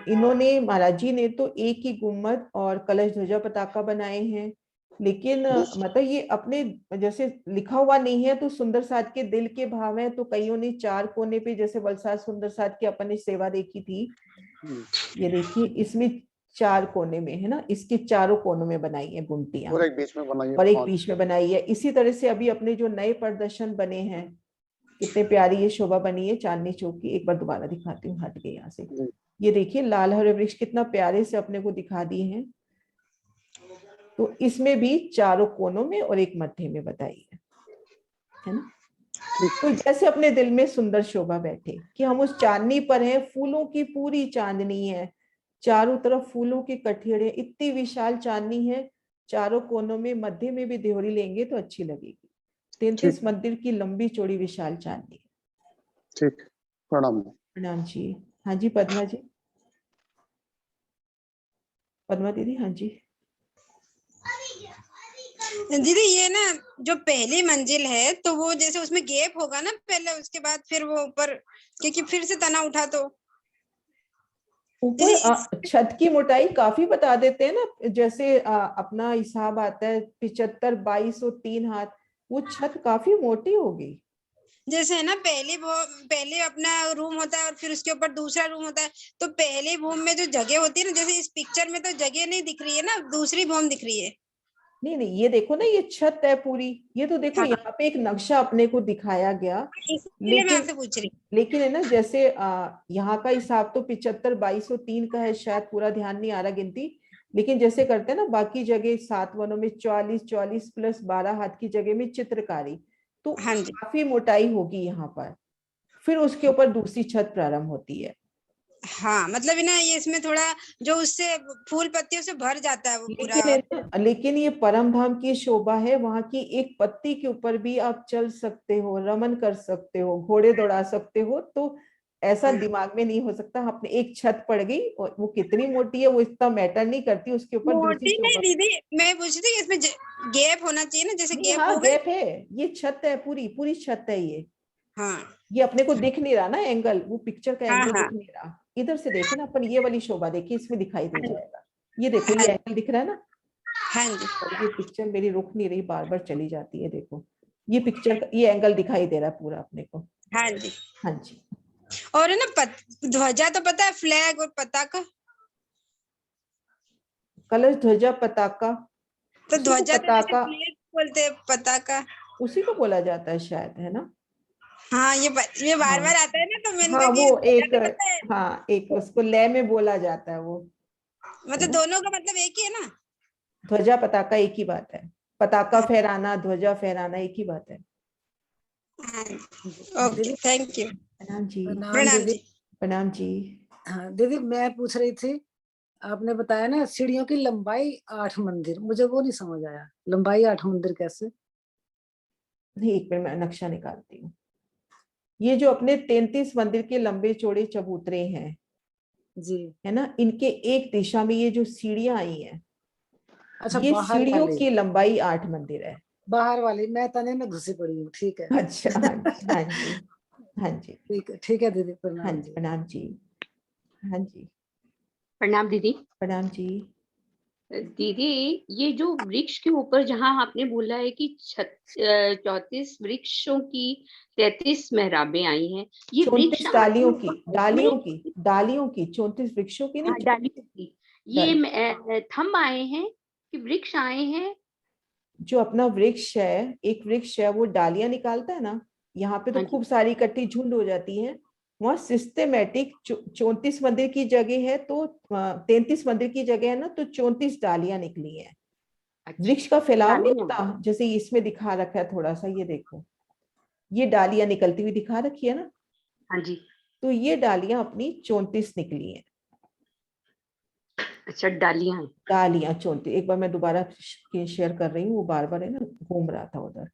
इन्होंने महाराज जी ने तो एक ही गुम्बद और कलश ध्वजा पताका बनाए हैं। लेकिन मतलब ये अपने जैसे लिखा हुआ नहीं है, तो सुंदर साथ के दिल के भाव है। तो कईयों ने 4 कोने पे, जैसे वलसाड सुंदर साथ की अपन ने सेवा देखी थी, ये देखिए इसमें 4 कोने में है ना, इसके चारों कोनों में बनाई है गुमटियां, और एक बीच में बनाई है, और एक 5। बीच में बनाई है। इसी तरह से अभी अपने जो नए प्रदर्शन बने हैं, कितने प्यारी ये शोभा बनी है चांदनी चौक की। एक बार दोबारा दिखाती हूँ, हट गए यहाँ से। ये देखिए लाल हरे वृक्ष कितना प्यारे से अपने को दिखा दिए हैं। तो इसमें भी चारों कोनों में और एक मध्य में बताई है ना। तो जैसे अपने दिल में सुंदर शोभा बैठे कि हम उस चांदनी पर हैं, फूलों की पूरी चांदनी है, चारों तरफ फूलों के कठेड़े, इतनी विशाल चांदनी है। चारों कोनों में, मध्य में भी देहरी लेंगे तो अच्छी लगेगी। 33 मंदिर की लंबी चौड़ी विशाल चांदनी। ठीक, प्रणाम। प्रणाम जी। हाँ जी पद्मा जी। पद्मा दीदी। हाँ जी। दीदी ये ना जो पहली मंजिल है, तो वो जैसे उसमें गैप होगा ना पहले, उसके बाद फिर वो ऊपर, क्योंकि फिर से तना उठा तो ऊपर छत की मोटाई काफी बता देते हैं ना। जैसे अपना हिसाब आता है 75, 22 और 3 हाथ। वो छत काफी मोटी होगी। जैसे है ना, पहले अपना रूम होता है और फिर उसके ऊपर दूसरा रूम होता है। तो पहले भूम में जो जगह होती है ना, जैसे इस पिक्चर में तो जगह नहीं दिख रही है ना, दूसरी भूम दिख रही है। नहीं नहीं, ये देखो ना, ये छत है पूरी। ये तो देखो हाँ, यहाँ पे एक नक्शा अपने को दिखाया गया। इसलिए मैं लेकिन आपसे पूछ रही। लेकिन है ना, जैसे यहाँ का हिसाब तो 75, 22 और 3 का है, शायद पूरा ध्यान नहीं आ रहा गिनती। लेकिन जैसे करते हैं ना बाकी जगह 7 वनों में 44 प्लस 12 हाथ की जगह में चित्रकारी, तो हाँ जी। काफी मोटाई होगी यहाँ पर। फिर उसके ऊपर दूसरी छत प्रारंभ होती है। हाँ मतलब ना, ये इसमें थोड़ा जो उससे फूल पत्तियों से भर जाता है वो पूरा। लेकिन ये परम धाम की शोभा है। वहां की एक पत्ती के ऊपर भी आप चल सकते हो, रमन कर सकते हो, घोड़े दौड़ा सकते हो। तो ऐसा दिमाग में नहीं हो सकता अपने एक छत पड़ गई और वो कितनी मोटी है वो इतना मैटर नहीं करती, उसके ऊपर दूसरी मोटी नहीं शोभा। दीदी, मैं पूछ रही थी इसमें गैप होना चाहिए ना, जैसे नहीं, गैप हाँ होगा। गैप है। ये छत है, पूरी पूरी छत है ये। हाँ ये अपने को दिख नहीं रहा ना एंगल, वो पिक्चर का हाँ एंगल हाँ दिख नहीं रहा। इधर से देखे ना अपन, ये वाली शोभा देखिए, इसमें दिखाई दे जाएगा। ये देखो, ये एंगल दिख रहा है ना, हाँ जी और ये पिक्चर मेरी रुक नहीं रही, बार बार चली जाती है। देखो ये पिक्चर, ये एंगल दिखाई दे रहा है पूरा अपने को। हाँ जी। हाँ जी। और है ना ध्वजा तो पता है, फ्लैग और पताका। कलश, ध्वजा, पताका, तो उसी को ध्वजा तो जैसे पताका, फ्लैग बोलते हैं, पताका। उसी को बोला जाता है शायद, है ना। हाँ ये बार बार आता है ना, तो मैंने हाँ कहा कि वो ध्वजा एक, तो पता है, हाँ एक उसको लय में बोला जाता है वो, मतलब दोनों का मतलब एक ही है ना। ध्वजा पताका एक ही बात है। पताका फहराना, ध्वजा फहराना एक ही बात है। Okay thank you. प्रणाम जी। प्रणाम प्रणाम दीदी। जी। प्रणाम जी। हाँ दीदी, मैं पूछ रही थी, आपने बताया ना सीढ़ियों की लंबाई 8 मंदिर, मुझे वो नहीं समझ आया, लंबाई 8 मंदिर कैसे? नहीं, एक मिनट मैं नक्शा निकालती हूँ। ये जो अपने 33 मंदिर के लंबे चौड़े चबूतरे हैं, जी। है ना, इनके एक दिशा में ये जो सीढ़ियां आई हैं, अच्छा, ये बाहर सीढ़ियों वाली, की लंबाई 8 मंदिर है। बाहर वाली मैं तने में घुसी पड़ी हूँ, ठीक है। अच्छा, हाँ जी, हाँ जी, हाँ जी, ठीक है दीदी, हाँ प्रणाम जी, जी। प्रणाम जी। हाँ जी, प्रणाम दीदी। प्रणाम जी। दीदी, ये जो वृक्ष के ऊपर जहाँ आपने बोला है कि 34 वृक्षों की 33 मेहराबें आई हैं, ये वृक्ष 34 डालियों की, में, डालियों की 34 वृक्षों की हाँ, नहीं, डालियों की, ये थंब आए हैं कि वृक्ष आए हैं? जो अपना वृक्ष है, एक वृक्ष है, वो डालियां निकालता है ना, यहाँ पे तो हाँ जी। खूब सारी इकट्ठी झुंड हो जाती है। वहाँ सिस्टेमेटिक 34 मंदिर की जगह है, तो 33 मंदिर की जगह है ना, तो 34 डालियां निकली हैं। अच्छा, वृक्ष का फैलाव नहीं डालियां। होता, जैसे इसमें दिखा रखा है थोड़ा सा, ये देखो, ये डालियां निकलती हुई दिखा रखी है ना, हाँ जी। तो ये डालियां अपनी 34 निकली हैं। अच्छा, डालियां हैं। डालियां 34, एक बार मैं दोबारा स्क्रीन शेयर कर रही हूँ, वो बार बार है ना घूम रहा था उधर।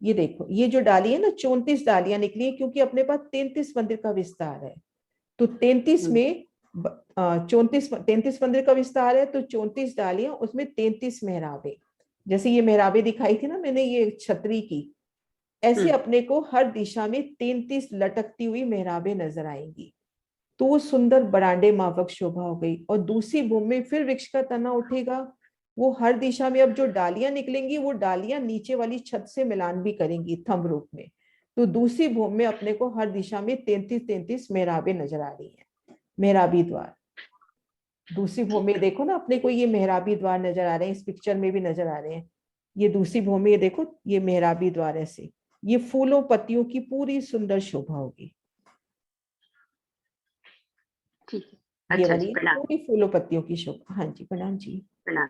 ये देखो, ये जो डाली है ना, 34 डालियां निकली है, क्योंकि अपने पास 33 मंदिर का विस्तार है। तो 33 में 34 मंदिर का विस्तार है, तो 34 डालियां, उसमें 33 मेहराबें। जैसे ये मेहराबें दिखाई थी ना मैंने, ये छतरी की, ऐसे अपने को हर दिशा में 33 लटकती हुई मेहराबें नजर आएंगी। तो वो सुंदर बरांडे मावक शोभा हो गई। और दूसरी भूमि में फिर वृक्ष का तना उठेगा, वो हर दिशा में, अब जो डालियां निकलेंगी वो डालियां नीचे वाली छत से मिलान भी करेंगी थंब रूप में। तो दूसरी भूमि में अपने को हर दिशा में 33 मेहराबें नजर आ रही हैं, मेहराबी द्वार। दूसरी भूमि में देखो ना, अपने को ये मेहराबी द्वार नजर आ रहे हैं, इस पिक्चर में भी नजर आ रहे हैं। ये दूसरी भूमि, ये देखो, ये मेहराबी द्वार, ऐसे ये फूलों पत्तियों की पूरी सुंदर शोभा होगी। ठीक है। ये अच्छा वाली जी, प्रणाम। पूरी फूलों पत्तियों की शोभा। हाँ जी, प्रणाम जी। प्रणाम।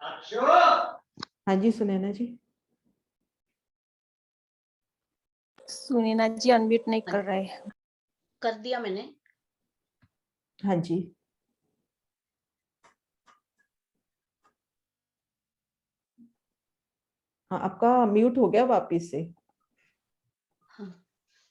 हाँ जी, सुनैना जी। सुनीना जी अनम्यूट नहीं कर रहे हैं। कर दिया मैंने। हाँ जी। हाँ, आपका म्यूट हो गया वापिस से। हाँ,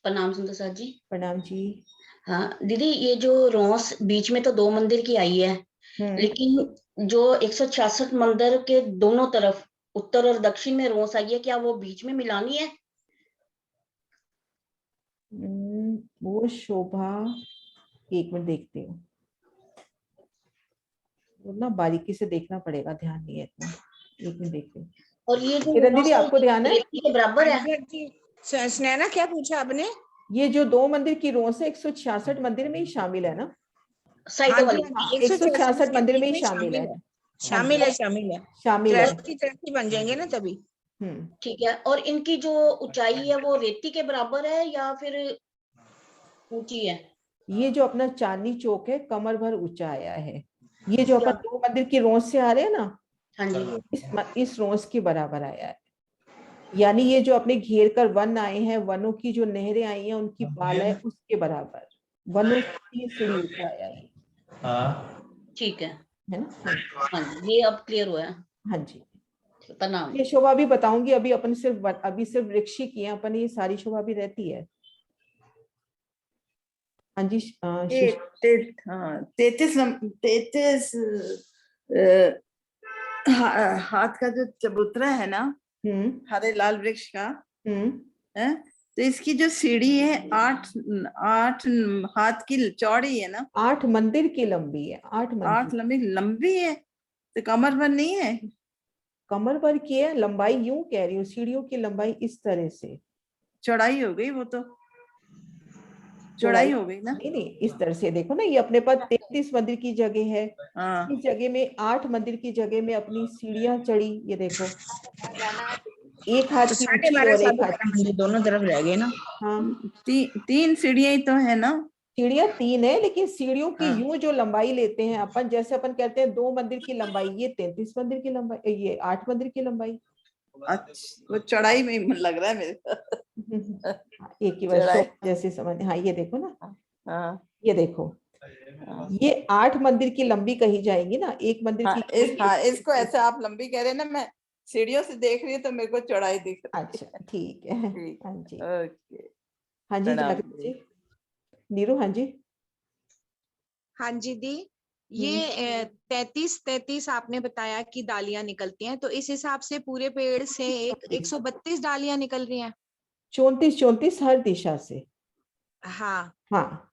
प्रणाम सुंदर साथ जी। प्रणाम जी। हाँ दीदी, ये जो रोस बीच में तो 2 मंदिर की आई है, लेकिन जो 166 मंदिर के दोनों तरफ उत्तर और दक्षिण में रोस आई है, क्या वो बीच में मिलानी है? वो शोभा, एक मिनट देखती हूँ, वो ना बारीकी से देखना पड़ेगा, ध्यान नहीं है इतना। एक मिनट देखती हूँ। और ये जो किरण दीदी, आपको ध्यान है? रेती के बराबर है। स्नेहा, क्या पूछा आपने? ये जो 2 मंदिर की रोस है, 166 मंदिर में ही शामिल है ना? साइड वाली 166 मंदिर में ही शामिल है। शामिल है, शामिल है, शामिल है। ट्रस्टी बन जाएंगे ना तभी। ठीक है। और इनकी जो ऊंचाई है वो रेती के बराबर है या फिर ऊंची है? ये जो अपना चांदनी चौक है, कमर भर ऊंचा आया है। ये जो अपन 2 मंदिर की रोस से आ रहे हैं ना, हाँ जी, इस रोस के बराबर आया है। यानी ये जो अपने घेर कर वन आए हैं, वनों की जो नहरें आई हैं, उनकी बाल है उसके बराबर, वनों की सीढ़ी ऊपर आया है। ठीक है ना? हाँ जी, ये अब क्लियर हुआ है। हाँ जी, प्रणाम। ये शोभा भी बताऊंगी। अभी अपन सिर्फ वृक्ष ही किए, अपन ये सारी शोभा भी रहती है। हाँ जी। 33 हाथ का जो चबूतरा है ना, हरे लाल वृक्ष का, है। तो इसकी जो सीढ़ी है 8 हाथ की चौड़ी है ना, 8 मंदिर की लंबी है, 8 8 मंदिर लंबी है, तो कमर पर नहीं है। कमर पर की है। लंबाई यूं कह रही हूँ, सीढ़ियों की लंबाई इस तरह से। चौड़ाई हो गई, वो तो चौड़ाई हो गई ना। नहीं नहीं, इस तरह से देखो ना, ये अपने पास 33 मंदिर की जगह है। हाँ। इस जगह में 8 मंदिर की जगह में अपनी सीढ़ियां चढ़ी, ये देखो, एक हाथ तो की साढ़े ऊंची 12 और एक साढ़े हाथ 12 मंदिर दोनों तरफ रह गए ना। हाँ, तीन सीढ़ियां ही तो है ना। सीढ़ियां 3 है, लेकिन सीढ़ियों की हाँ। यूं जो लंबाई लेते हैं अपन, जैसे अपन कहते हैं 2 मंदिर की लंबाई, ये 33 मंदिर की लंबाई, ये 8 मंदिर की लंबाई। अच्छा, वो चौड़ाई में मन लग रहा है मेरे को। एक ही वर्ष चौड़ाई। जैसे समझ। हाँ, ये देखो ना, हाँ। ये देखो, ये 8 मंदिर की लंबी कही जाएगी ना, एक मंदिर हाँ, की। इसको ऐसे आप लंबी कह रहे हैं ना, मैं सीढ़ियों से देख रही हूँ तो मेरे को चौड़ाई दिख रही है। अच्छा, ठीक है। ठीक। हाँ जी, ओके। हाँ जी, प्रणाम जागृत जी, नीरू, हाँ जी। हाँ जी दी, ये 33 आपने बताया कि डालियां निकलती हैं, तो इस हिसाब से पूरे पेड़ से 132 डालियां निकल रही हैं। 34 हर दिशा से। हाँ, हाँ,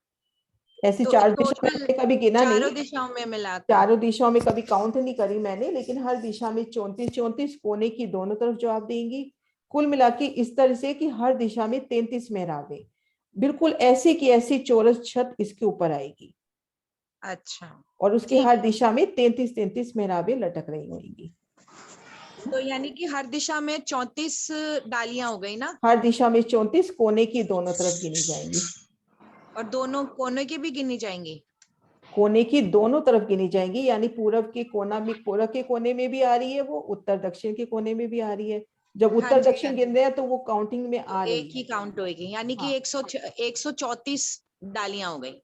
ऐसी तो 4 दिशाओं में टोटल मैंने कभी गिना नहीं, चारों दिशाओं में मिला के। चारों दिशाओं में कभी काउंट नहीं करी मैंने, लेकिन हर दिशा में 34 कोने की दोनों तरफ जो आप देंगी, कुल मिला के इस तरह से कि हर दिशा में 33 मेहराबें, बिल्कुल ऐसी की ऐसी चौरस छत इसके ऊपर आएगी। अच्छा, और उसके हर दिशा में 33 मेहराबें लटक रही होंगी। तो यानी कि हर दिशा में 34 डालियां हो गई ना। हर दिशा में 34 कोने की दोनों तरफ गिनी जाएंगी, और दोनों कोने की भी गिनी जाएंगी। कोने की दोनों तरफ गिनी जाएंगी, यानी पूरब के कोना में, पूरब के कोने में भी आ रही है वो, उत्तर दक्षिण के कोने में भी आ रही है। जब हाँ उत्तर जी, दक्षिण गिन रहे हैं तो वो काउंटिंग में आ रही एक ही है। काउंट होगी, यानी कि हाँ। 134 डालियां हो गई।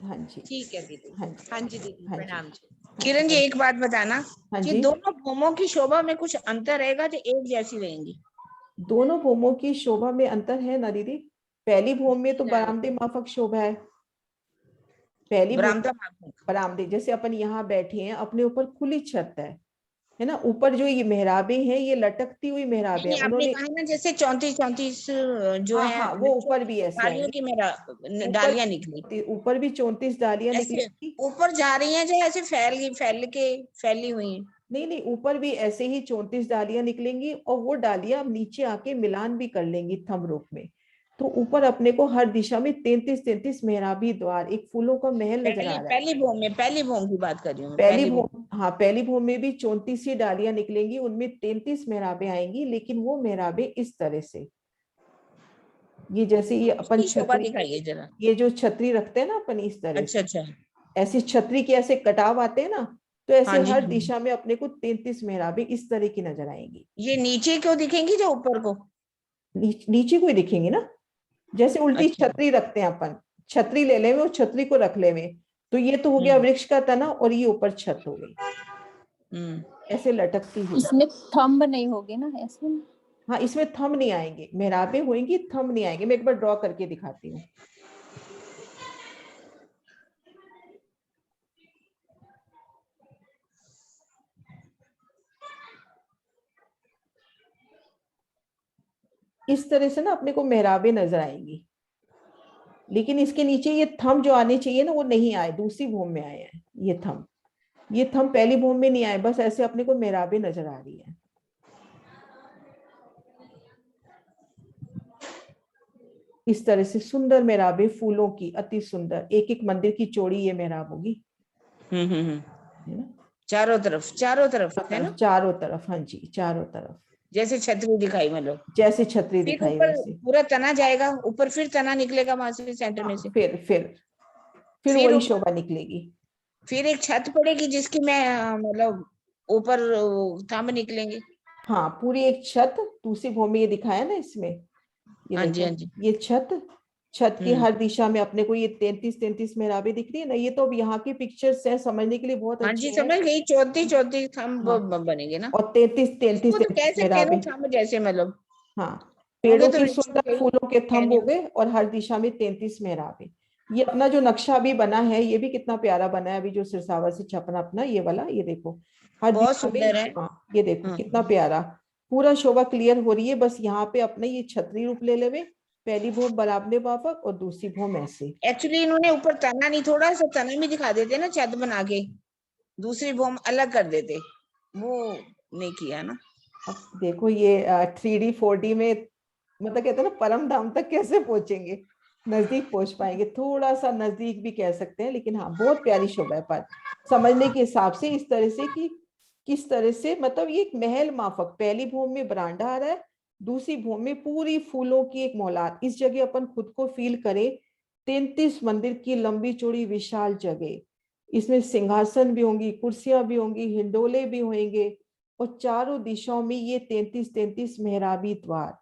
हाँ जी, ठीक है दीदी। हाँ जी, हाँ जी दीदी, हाँ जी। प्रणाम जी। किरण जी, एक बात बताना हाँ कि जी, दोनों भूमों की शोभा में कुछ अंतर रहेगा जो एक जैसी रहेंगी? दोनों भूमों की शोभा में अंतर है ना दीदी। पहली भूमि में तो बरामदे माफक शोभा है। पहली बरामदा भूमि बरामदे, जैसे अपन यहाँ बैठे हैं, अपने ऊपर खुली छत है ना, ऊपर जो ये मेहराबें हैं, ये लटकती हुई मेहराबें नहीं, हैं आपने उन्होंने। कहा ना जैसे 34 जो हाँ है हाँ, वो ऊपर भी ऐसे डालियों आएंगे, की मेरा ऊपर डालियां निकली, ऊपर भी 34 डालियां ऐसे निकलेंगी। ऊपर जा रही हैं जो ऐसे फैली हुई हैं। नहीं नहीं, ऊपर भी ऐसे ही 34 डालियां निकलेंगी, और वो डालियां अब नीचे आके मिलान भी कर लेंगी थंब रूप में। तो ऊपर अपने को हर दिशा में 33 मेहराबी द्वार, एक फूलों का महल नजर आ रहा है। पहली भूमि की बात कर रही हूँ। पहली भूमि, हाँ, पहली भूमि में भी 34 ही डालियां निकलेंगी, उनमें 33 मेहराबें आएंगी, लेकिन वो मेहराबें इस तरह से, ये जैसे ये अपन शोभा छतरी, दिखाइए जरा। ये जो छतरी रखते हैं ना अपन इस तरह अच्छा से, अच्छा। ऐसी छतरी के ऐसे कटाव आते हैं ना, तो ऐसे हाँ जी, हर हाँ जी। दिशा में अपने को 33 मेहराबें इस तरह की नजर आएंगी। ये नीचे क्यों दिखेंगी जो ऊपर को? नीचे को ही दिखेंगी ना, जैसे उल्टी अच्छा। छतरी रखते हैं अपन, छतरी ले ले में, और छतरी को रख ले में, तो ये तो हो गया वृक्ष का तना, और ये ऊपर छत हो गई ऐसे लटकती हुई। इसमें थंब नहीं होगी ना ऐसे? हाँ, इसमें थंब नहीं आएंगे, मेहराबें होंगी, थंब नहीं आएंगे। मैं एक बार ड्रॉ करके दिखाती हूँ। इस तरह से ना अपने को मेहराबें नजर आएंगी, लेकिन इसके नीचे ये थंब जो आने चाहिए ना, वो नहीं आए, दूसरी भूमि में आए हैं ये थंब। ये थंब पहली भूमि में नहीं आए, बस ऐसे अपने को मेहराबें नजर आ रही है। इस तरह से सुंदर मेहराबें, फूलों की, अति सुंदर, एक एक मंदिर की चौड़ी ये मेहराब होगी। है ना? चारों तरफ है ना? चारों तरफ, हाँ जी, चारों तरफ, जैसे छतरी दिखाई, मतलब जैसे छतरी फिर दिखाई ऊपर वैसे। पूरा तना जाएगा ऊपर, फिर तना निकलेगा वहां से सेंटर में से। फिर वही शोभा निकलेगी। फिर एक छत पड़ेगी जिसकी मैं मतलब ऊपर थंब निकलेंगे। हाँ, पूरी एक छत, दूसरी भूमि ये दिखाया ना इसमें, ये हाँ जी, देखो, हाँ जी। ये छत की हर दिशा में अपने को ये 33 मेहराबें दिख रही है ना। ये तो अब यहाँ की पिक्चर्स है, समझने के लिए बहुत हाँ अच्छे जी, हैं। समझ गई। 34 थंब बनेंगे ना, और 33 इसको तो कह सकते हैं ना मेहराबें। थंब जैसे, मतलब हाँ, होंगे पेड़ों तो के वृक्ष सुंदर के फूलों के थंब कहने हो गए, और हर दिशा में 33 मेहराबें। ये अपना जो नक्शा भी बना है, ये भी कितना प्यारा बना है, अभी जो सिरसावर से छपना अपना ये वाला, ये देखो, हर बहुत दिशा में। सुंदर है। हाँ, ये देखो कितना प्यारा, पूरा शोभा क्लियर हो रही है। बस यहाँ पे अपने ये छतरी रूप ले लेवे, पहली भूम बराबने माफक और दूसरी भूम ऐसे। एक्चुअली इन्होंने ऊपर तना नहीं, थोड़ा सा तना भी दिखा देते ना छत बना के, दूसरी भूम अलग कर देते, वो नहीं किया ना। अब देखो ये 3D 4D में मतलब कहते हैं ना परम धाम तक कैसे पहुंचेंगे, नजदीक पहुंच पाएंगे, थोड़ा सा नजदीक भी कह सकते हैं। लेकिन हाँ बहुत प्यारी शोभा है। पर समझने के हिसाब से इस तरह से कि किस तरह से मतलब ये एक महल माफक, पहली भूम में बरांडा आ रहा है, दूसरी भूम में पूरी फूलों की एक मौलाद। इस जगह अपन खुद को फील करें, 33 मंदिर की लंबी चौड़ी विशाल जगह, इसमें सिंहासन भी होंगी, कुर्सियां भी होंगी, हिंडोले भी होंगे, और चारों दिशाओं में ये 33 मेहराबी द्वार,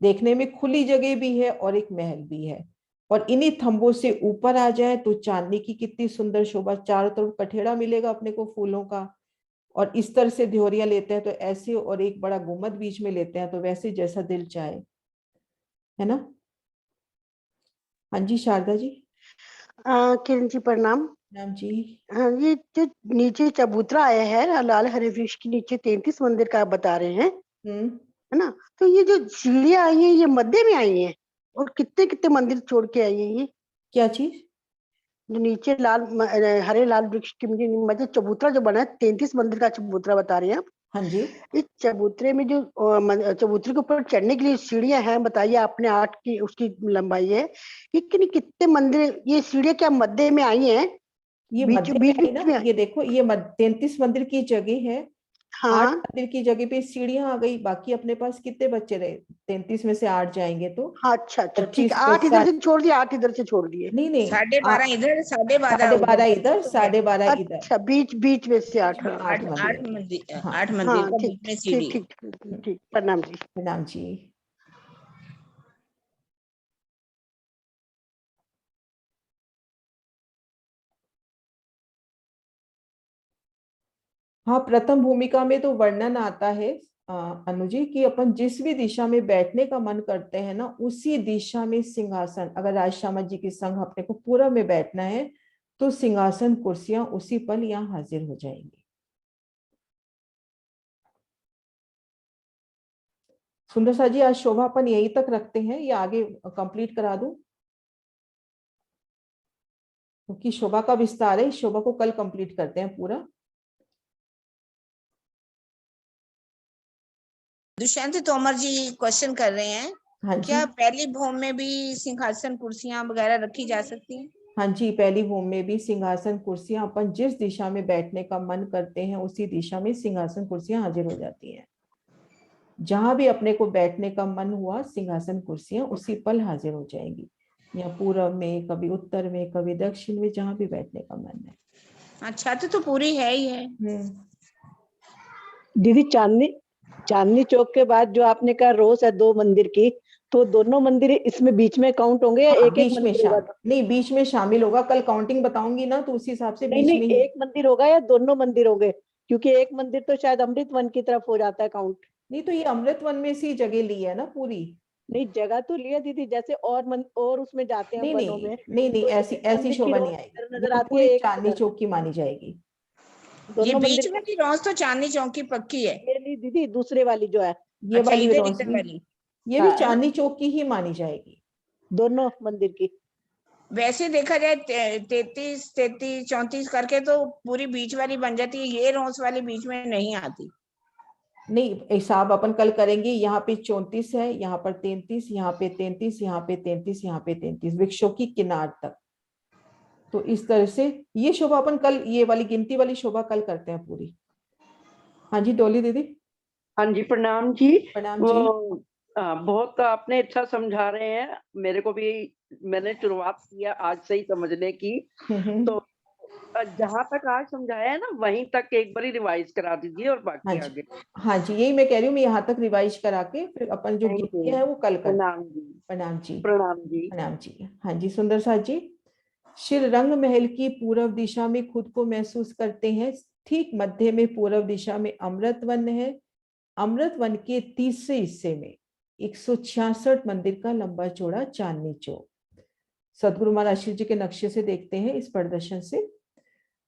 देखने में खुली जगह भी है और एक महल भी है। और इन्हीं थंबों से ऊपर आ जाए तो चांदनी की कितनी सुंदर शोभा, चारों तरफ कठेड़ा मिलेगा अपने को फूलों का, और इस तरह से ध्योरिया लेते हैं तो ऐसे, और एक बड़ा गुम्बद बीच में लेते हैं तो वैसे जैसा दिल चाहे, है ना। हाँ जी शारदा जी। किरण जी प्रणाम। नाम जी। हाँ, ये जो नीचे चबूतरा आया है लाल हरे वृक्ष के नीचे 33 मंदिर का आप बता रहे हैं, है ना, तो ये जो सीढ़ियां आई हैं ये मध्य में आई हैं, और कितने कितने मंदिर छोड़ के आई हैं ये? क्या चीज? जो नीचे हरे लाल वृक्ष के मतलब चबूतरा जो बना है, 33 मंदिर का चबूतरा बता रहे हैं आप। हाँ जी। इस चबूतरे में जो चबूतरे के ऊपर चढ़ने के लिए सीढ़ियां हैं, बताइए आपने 8 की उसकी लंबाई है, कितने मंदिर, ये सीढ़ियां क्या मध्य में आई हैं? ये बीच मध्य बीच में आई ना, ये देखो ये 33 मंदिर की जगह है, 8 मंदिर की जगह पे सीढ़ियां आ गई। बाकी अपने पास कितने बच्चे रहे? 33 में से 8 जाएंगे तो अच्छा ठीक है, 8 इधर से छोड़ दिए, 8 इधर से छोड़ दिए। नहीं नहीं, 12.5 इधर, 12.5 इधर, 12.5 इधर। अच्छा, बीच में से 8। 8 मंदिर, हाँ 8 मंदिर का ठीक बीच में सीढ़ी। ठीक, प्रणाम जी। प्रणाम जी। हाँ, प्रथम भूमिका में तो वर्णन आता है अनुजी कि अपन जिस भी दिशा में बैठने का मन करते हैं ना, उसी दिशा में सिंहासन, अगर राजश्यामा जी के संग अपने को पूरब में बैठना है तो सिंहासन कुर्सियां उसी पल यहाँ हाजिर हो जाएंगी। सुंदर सा जी, आज शोभा अपन यहीं तक रखते हैं या आगे कंप्लीट करा दूं? क्योंकि शोभा का विस्तार है, शोभा को कल कंप्लीट करते हैं पूरा। दुष्यंत तोमर जी क्वेश्चन कर रहे हैं, हाँ क्या जी। पहली भूम में भी सिंहासन कुर्सियां वगैरह रखी जा सकती हैं? हाँ जी, पहली भूम में भी सिंहासन कुर्सियां, अपन जिस दिशा में बैठने का मन करते हैं उसी दिशा में सिंहासन कुर्सियां हाजिर हो जाती हैं। जहां भी अपने को बैठने का मन हुआ, सिंहासन कुर्सियां उसी पल हाजिर हो जाएंगी, या पूर्व में, कभी उत्तर में, कभी दक्षिण में, जहां भी बैठने का मन है। अच्छा, तो पूरी है ही है। दीदी चांदनी चौक के बाद जो आपने कहा रोज है 2 मंदिर की, तो दोनों मंदिर इसमें बीच में काउंट होंगे या एक बीच में मंदिर होगा? नहीं, बीच में शामिल होगा। कल काउंटिंग बताऊंगी ना, तो उसी हिसाब से बीच में ही। एक मंदिर होगा या दोनों मंदिर होंगे? क्योंकि एक मंदिर तो शायद अमृत वन की तरफ हो जाता है काउंट। नहीं, तो ये अमृत वन में से जगह ली है ना पूरी। नहीं, जगह तो लिया दीदी, जैसे और उसमें जाते हैं नहीं वनों में, नहीं, तो ऐसी एक मंदिर की शोभा नहीं रोज आएगी। नजर वो आती पूरी है, एक चांदनी इधर। चौक की मानी जाएगी। ये दोनों बीच मंदिर वाली रोज तो चांदनी चौक की पक्की है। ये नहीं दीदी, दूसरे वाली जो है, ये अच्छा, वाली इधर रोज भी, वाली, ये भी चांदनी चौक की ही मानी जाएगी, दोनों मंदिर की। वैसे देखा जाए 33, 34 करके तो पूरी बीच वाली बन जाती है, ये रोज वाली बीच में नहीं आती। नहीं, हिसाब अपन कल करेंगे। यहाँ पे 34 है, यहाँ पर 33, यहाँ पे 33, यहाँ पे 33, यहाँ पे 33, वृक्षों की किनार तक। तो इस तरह से ये शोभा अपन कल, ये वाली गिनती वाली शोभा कल करते हैं पूरी। हाँ जी डोली दीदी। हाँ जी प्रणाम जी। प्रणाम जी। वो बहुत आपने अच्छा समझा रहे हैं, मेरे को भी, मैंने शुरुआत किया आज से ही समझने की, तो जहां तक आज समझाया है ना वहीं तक एक बार रिवाइज करा दीजिए और बाकी आगे। हाँ जी, यही मैं कह रही हूँ, मैं यहाँ तक रिवाइज करा के फिर अपन जो गिनती है वो कल कर। प्रणाम जी। प्रणाम जी। प्रणाम जी। प्रणाम जी। हाँ जी सुंदर साथ जी। शिर रंग महल की पूर्व दिशा में खुद को महसूस करते हैं। ठीक मध्य में पूर्व दिशा में अमृत वन है। अमृत वन के तीसरे हिस्से में 166 मंदिर का लंबा चौड़ा चांदनी चौक। सदगुरु महाराज जी के नक्शे से देखते हैं इस प्रदर्शन से,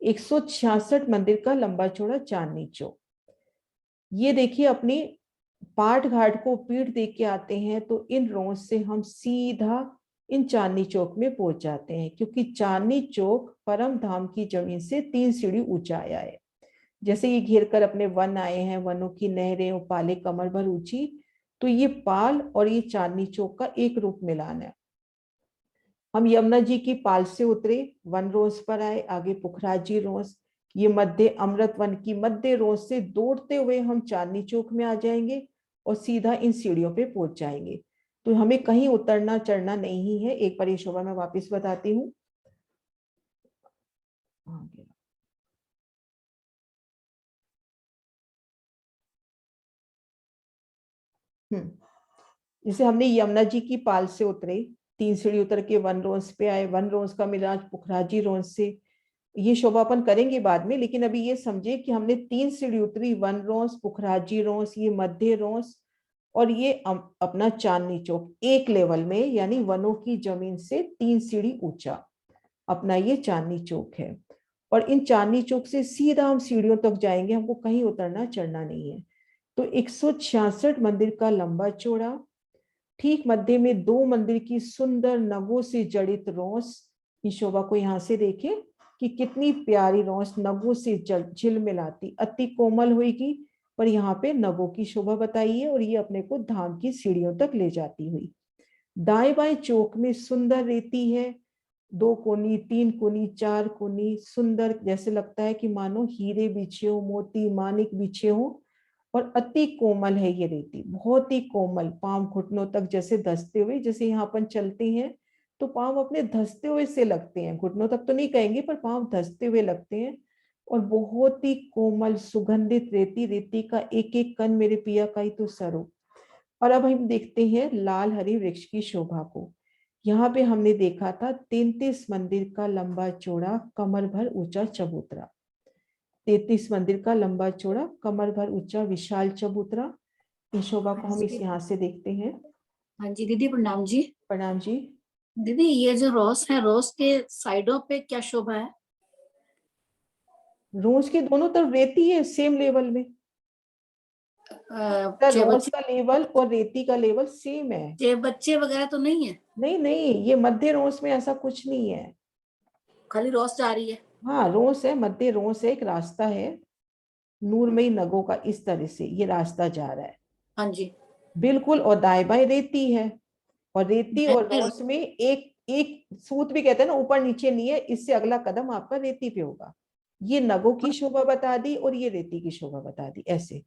166 मंदिर का लंबा चौड़ा चांदनी चौक। ये देखिए अपनी पाट घाट को पीठ दे के आते हैं तो इन रोज से हम सीधा इन चांदनी चौक में पहुंच जाते हैं, क्योंकि चांदनी चौक परम धाम की जमीन से 3 सीढ़ी ऊंचा आया है। जैसे ये घेर कर अपने वन आए हैं, वनों की नहरें और पाले कमर भर ऊंची, तो ये पाल और ये चांदनी चौक का एक रूप मिलान है। हम यमुना जी की पाल से उतरे, वन रोज पर आए, आगे पुखराजी रोज, ये मध्य अमृत वन की मध्य रोज से दौड़ते हुए हम चांदनी चौक में आ जाएंगे और सीधा इन सीढ़ियों पे पहुंच जाएंगे। तो हमें कहीं उतरना चढ़ना नहीं है। एक बार ये शोभा मैं वापस बताती हूँ। जैसे हमने यमुना जी की पाल से उतरे, 3 सीढ़ी उतर के वन रोज पे आए, वन रोज का मिलाज पुखराजी रोज से, ये शोभापन करेंगे बाद में, लेकिन अभी ये समझे कि हमने 3 सीढ़ी उतरी, वन रोज, पुखराजी रोज, ये मध्य रोज और ये अपना चांदनी चौक एक लेवल में, यानी वनों की जमीन से 3 सीढ़ी ऊंचा अपना ये चांदनी चौक है। और इन चांदनी चौक से सीधा हम सीढ़ियों तक जाएंगे, हमको कहीं उतरना चढ़ना नहीं है। तो 166 मंदिर का लंबा चौड़ा, ठीक मध्य में 2 मंदिर की सुंदर नगों से जड़ित रोस। इस शोभा को यहाँ से देखें कि कितनी प्यारी रोस नगों से झिलमिलाती, अति कोमल होगी, पर यहाँ पे नगों की शोभा बताई है और ये अपने को धाम की सीढ़ियों तक ले जाती हुई। दाएं बाएं चौक में सुंदर रेती है, 2 कोनी, 3 कोनी, 4 कोनी, सुंदर, जैसे लगता है कि मानो हीरे बिछे हो, मोती मानिक बिछे हो, और अति कोमल है ये रेती, बहुत ही कोमल, पांव घुटनों तक जैसे धंसते हुए, जैसे यहाँ अपन चलते हैं तो पांव अपने धंसते हुए से लगते हैं, घुटनों तक तो नहीं कहेंगे पर पांव धंसते हुए लगते हैं, और बहुत ही कोमल सुगंधित रेती, रेती का एक एक कण मेरे पिया का ही तो स्वरूप। और अब हम देखते हैं लाल हरी वृक्ष की शोभा को। यहाँ पे हमने देखा था 33 मंदिर का लंबा चौड़ा कमर भर ऊंचा चबूतरा, 33 मंदिर का लंबा चौड़ा कमर भर ऊंचा विशाल चबूतरा। इस शोभा को हम इस यहाँ से देखते हैं। हाँ जी दीदी, प्रणाम जी। प्रणाम जी। दीदी ये जो रोज है, रोज के साइडों पे क्या शोभा है? रोज के दोनों तरफ रेती है, सेम लेवल में। रोज का लेवल और रेती का लेवल सेम है। बच्चे वगैरह तो नहीं है? नहीं नहीं, ये मध्य रोज में ऐसा कुछ नहीं है, खाली रोज जा रही है। हाँ रोज है, मध्य रोज है, एक रास्ता है नूरमयी नगों का, इस तरह से ये रास्ता जा रहा है। हाँ जी बिल्कुल। और दाएं बाएं रेती है, और रेती और रोज में एक एक सूत भी कहते हैं ना, ऊपर नीचे नहीं है, इससे अगला कदम आपका रेती पे होगा। ये नगों की शोभा बता दी और ये रेती की शोभा बता दी, ऐसे।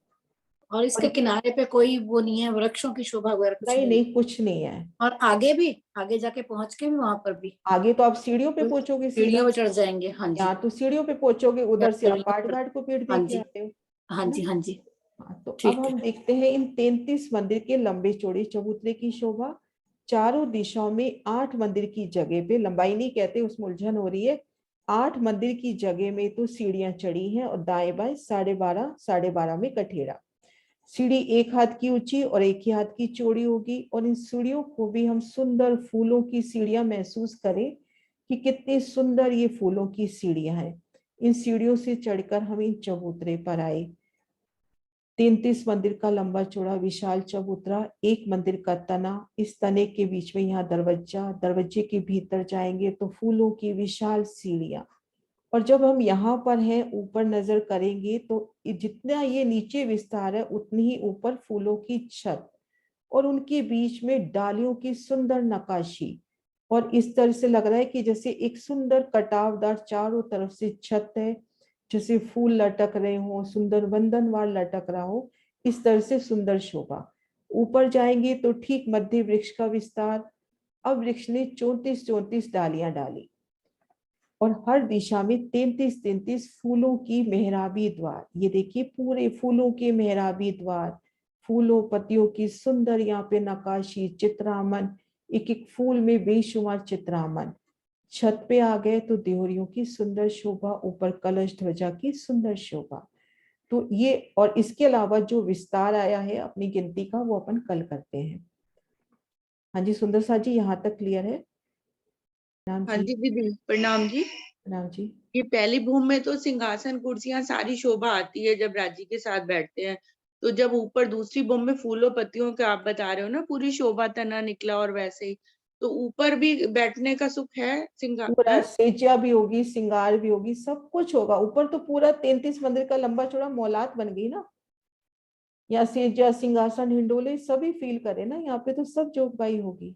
और इसके किनारे पे कोई वो नहीं है, वृक्षों की शोभा वगैरह? नहीं नहीं, कुछ नहीं है। और आगे भी, आगे जाके पहुंच के भी वहां पर भी? आगे तो आप सीढ़ियों पे पहुंचोगे, सीढ़ियों पे चढ़ जाएंगे। हाँ जी, यहाँ तो सीढ़ियों पे पहुंचोगे, उधर से आप पाट घाट को पीठ देके आते हो। हाँ जी हाँ जी। तो अब हम देखते हैं इन 33 मंदिर के लंबे चौड़े चबूतरे की शोभा। चारों दिशाओं में 8 मंदिर की जगह पे, लंबाई नहीं कहते, उसमें उलझन हो रही है, 8 मंदिर की जगह में तो सीढ़ियां चढ़ी हैं, और दाएं बाएं 12.5 में कठेरा। सीढ़ी 1 हाथ की ऊंची और 1 ही हाथ की चौड़ी होगी, और इन सीढ़ियों को भी हम सुंदर फूलों की सीढ़ियां महसूस करें कि कितनी सुंदर ये फूलों की सीढ़ियां हैं। इन सीढ़ियों से चढ़कर हम इन चबूतरे पर आए। 33 मंदिर का लंबा चौड़ा विशाल चबूतरा, एक मंदिर का तना, इस तने के बीच में यहाँ दरवाजा, दरवाजे के भीतर जाएंगे तो फूलों की विशाल सीढ़ियां। और जब हम यहाँ पर हैं, ऊपर नजर करेंगे तो जितना ये नीचे विस्तार है उतनी ही ऊपर फूलों की छत, और उनके बीच में डालियों की सुंदर नक्काशी, और इस तरह से लग रहा है कि जैसे एक सुंदर कटावदार चारों तरफ से छत है, जैसे फूल लटक रहे हो, सुंदर बंधनवार लटक रहा हो, इस तरह से सुंदर शोभा। ऊपर जाएंगे तो ठीक मध्य वृक्ष का विस्तार। अब वृक्ष ने 34 डालियां डाली, और हर दिशा में 33 फूलों की मेहराबी द्वार। ये देखिए पूरे फूलों के मेहराबी द्वार, फूलों पत्तियों की सुंदर यहाँ पे नक्काशी, चित्रामन, एक एक फूल में बेशुमार चित्रामन। छत पे आ गए तो देहरियों की सुंदर शोभा, ऊपर कलश ध्वजा की सुंदर शोभा। तो ये, और इसके अलावा जो विस्तार आया है अपनी गिनती का, वो अपन कल करते हैं। हाँ जी सुंदर सा जी, यहाँ तक क्लियर है? हाँ जी दीदी, प्रणाम जी। प्रणाम जी। ये पहली भूमि में तो सिंहासन कुर्सियां सारी शोभा आती है जब राजी के साथ बैठते हैं, तो जब ऊपर दूसरी बूम में फूलों पत्तियों के आप बता रहे हो ना, पूरी शोभा तना निकला और वैसे ही, तो ऊपर भी बैठने का सुख है, सिंगार पूरा सेजा भी होगी, सिंगार भी होगी, सब कुछ होगा ऊपर। तो पूरा 33 मंदिर का लंबा चौड़ा मौलात बन गई ना। यहाँ सेजा, सिंहासन, हिंडोले सभी फील करे ना, यहाँ पे तो सब जोगबाई होगी।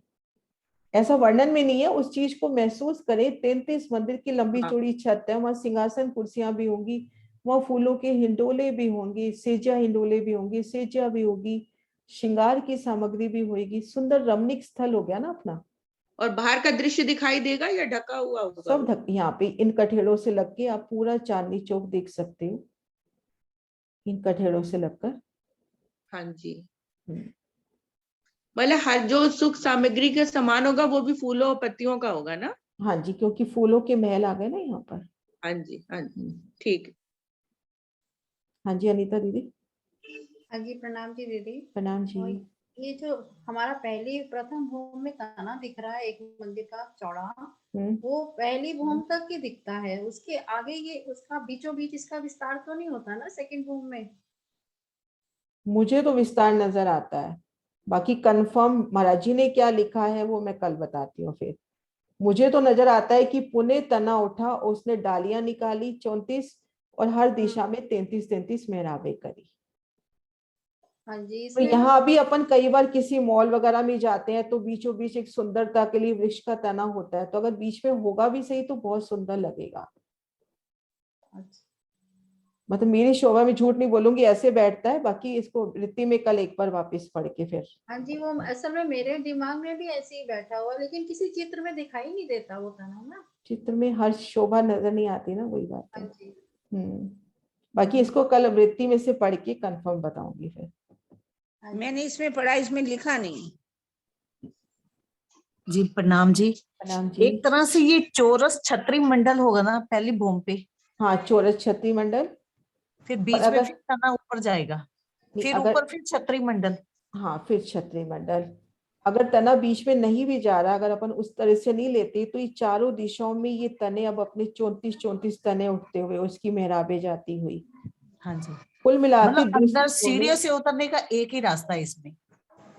ऐसा वर्णन में नहीं है, उस चीज को महसूस करें। 33 मंदिर की लंबी चौड़ी छत है, वहां सिंहासन कुर्सियां भी होंगी, वहां फूलों के हिंडोले भी होंगे, सेजा हिंडोले भी होंगे, सेजा भी होगी, श्रृंगार की सामग्री भी होगी। सुंदर रमणीक स्थल हो गया ना अपना। और बाहर का दृश्य दिखाई देगा या ढका हुआ होगा? सब ढक, यहाँ पे इन कठेड़ों से लग के आप पूरा चांदनी चौक देख सकते हो, इन कठेड़ों से लगकर। हाँ जी, मतलब हर जो सुख सामग्री का सामान होगा वो भी फूलों और पत्तियों का होगा ना? हाँ जी, क्योंकि फूलों के महल आ गए ना यहाँ पर। हाँ जी, हाँ जी, ठीक। हाँ जी अनीता दीदी। हाँ जी, प्रणाम जी दीदी। प्रणाम जी। और ये जो हमारा पहली प्रथम भूमि में तना दिख रहा है एक मंदिर का चौड़ा, वो पहली भूमि तक ही दिखता है, उसके आगे ये उसका बीचों बीच इसका विस्तार तो नहीं होता ना सेकंड भूमि में? मुझे तो विस्तार नजर आता है, बाकी कंफर्म महाराज जी ने क्या लिखा है वो मैं कल बताती हूँ। फिर मुझे तो नजर आता है कि पुणे तना उठा, उसने डालियां निकाली 34 और हर दिशा में 33 मेहराबें करी। हाँ जी। तो यहाँ भी अपन कई बार किसी मॉल वगैरह में जाते हैं तो बीचों बीच एक सुंदरता के लिए वृक्ष का तना होता है, तो अगर बीच में होगा भी सही तो बहुत सुंदर लगेगा। मतलब मेरी शोभा में झूठ नहीं बोलूंगी, ऐसे बैठता है। बाकी इसको वृत्ति में कल एक बार वापस पढ़ के फिर। हाँ जी, वो असल में मेरे दिमाग में भी ऐसे ही बैठा हुआ, लेकिन किसी चित्र में दिखाई नहीं देता वो तना ना। चित्र में हर शोभा नजर नहीं आती ना, वही बात है। हाँ जी। बाकी इसको कल वृत्ति में से पढ़ के कंफर्म बताऊंगी फिर। मैंने इसमें पढ़ा, इसमें लिखा नहीं। जी प्रणाम जी। प्रणाम जी। एक तरह से ये चौरस छत्री मंडल होगा ना पहली भूमि पे? हाँ, चौरस छत्री मंडल। फिर बीच में फिर तना ऊपर जाएगा, फिर ऊपर फिर छत्री मंडल। हाँ, फिर छत्री मंडल। अगर तना बीच में नहीं भी जा रहा, अगर अपन उस तरह से नहीं लेते तो ये चारों दिशाओं में ये तने अब अपने 34 तने उठते हुए उसकी मेहराबें जाती हुई। हाँ जी। कुल मिला के अंदर सीढ़ियों से उतरने का एक ही रास्ता है इसमें।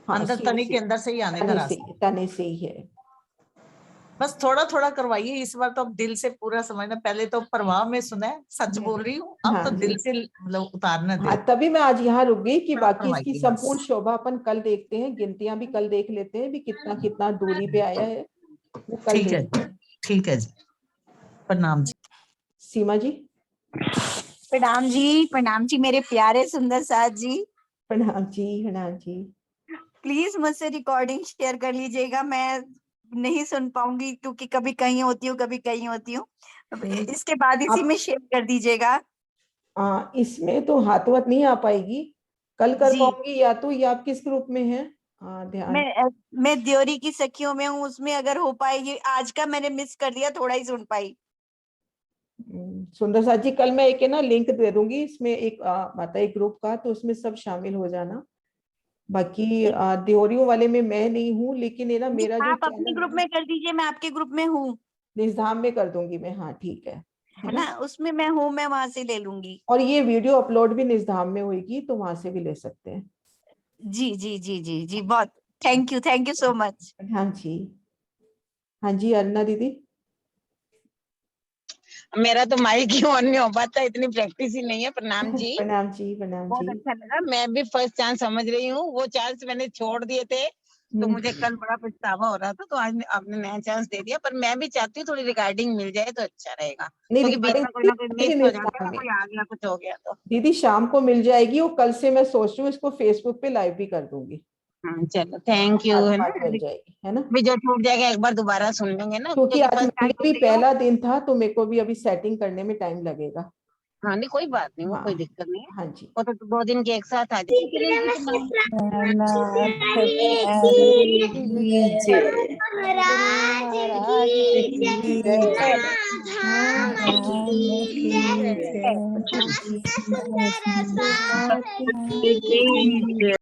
हाँ, अंदर तने के अंदर से ही आने का रास्ता, तने से ही है। बस थोड़ा थोड़ा करवाइए इस बार तो, अब दिल से पूरा समझना। पहले तो परवाह में सुना है, सच बोल रही हूँ, अब तो दिल से मतलब उतारना दे। हाँ, तभी मैं आज यहाँ रुक गई कि बाकी इसकी संपूर्ण शोभा अपन कल देखते हैं, गिनतियां भी कल देख लेते हैं भी कितना कितना दूरी पे आया है। ठीक है, ठीक है जी। प्रणाम जी। सीमा जी। प्रणाम जी। प्रणाम जी मेरे प्यारे सुंदर साथ जी। प्रणाम जी। प्रणाम जी। प्लीज मुझसे रिकॉर्डिंग शेयर कर लीजिएगा, मैं नहीं सुन पाऊंगी क्योंकि कभी कहीं होती हूँ कभी कहीं होती हूँ। इसके बाद इसी में शेयर कर दीजिएगा। इसमें तो हाथ वत नहीं आ पाएगी, कल कर पाऊंगी या तो। ये आप किस ग्रुप में है? ध्यान। मैं द्योरी की सखियों में हूँ, उसमें अगर हो पाएगी। आज का मैंने मिस कर दिया, थोड़ा ही सुन पाई। सुंदर साथ जी, कल मैं एक ना लिंक दे दूंगी, इसमें एक आता है ग्रुप का, तो उसमें सब शामिल हो जाना। बाकी देवरियों वाले में मैं नहीं हूँ, लेकिन ये ना मेरा जो आप अपने ग्रुप में कर दीजिए, मैं आपके ग्रुप में हूँ। निज़ाम में कर दूंगी मैं। हाँ ठीक है ना, उसमें मैं हूँ, मैं वहां से ले लूंगी। और ये वीडियो अपलोड भी निज़ाम में होगी, तो वहां से भी ले सकते हैं। जी जी जी जी जी, बहुत थैंक यू सो मच। हाँ जी। हाँ जी अरुणा दीदी। मेरा तो माइक ही ऑन नहीं हो पाता, इतनी प्रैक्टिस ही नहीं है। प्रणाम जी। प्रणाम जी। प्रणाम बहुत जी। अच्छा लगा, मैं भी फर्स्ट चांस समझ रही हूँ। वो चांस मैंने छोड़ दिए थे तो मुझे कल बड़ा पछतावा हो रहा था, तो आज आपने नया चांस दे दिया। पर मैं भी चाहती हूँ थोड़ी रिकॉर्डिंग मिल जाए तो अच्छा रहेगा, क्योंकि बीच में कोई ना कोई मिस हो जाता है, कोई आ गया कुछ हो गया तो। दीदी शाम को मिल जाएगी, वो कल से मैं सोच रही हूँ इसको फेसबुक पे लाइव भी कर दूंगी। हाँ चलो, थैंक यू। है ना, मिल जाएगी, है ना। भी जो छूट जाएगा एक बार दोबारा सुन लेंगे ना, क्योंकि आज फर्स्ट टाइम भी पहला दिन था, तो मेरे को भी अभी सेटिंग करने में टाइम लगेगा। हाँ नहीं कोई बात नहीं, वो हाँ, कोई दिक्कत नहीं है। हाँ जी। वो तो 2 दिन के एक साथ आ जाए।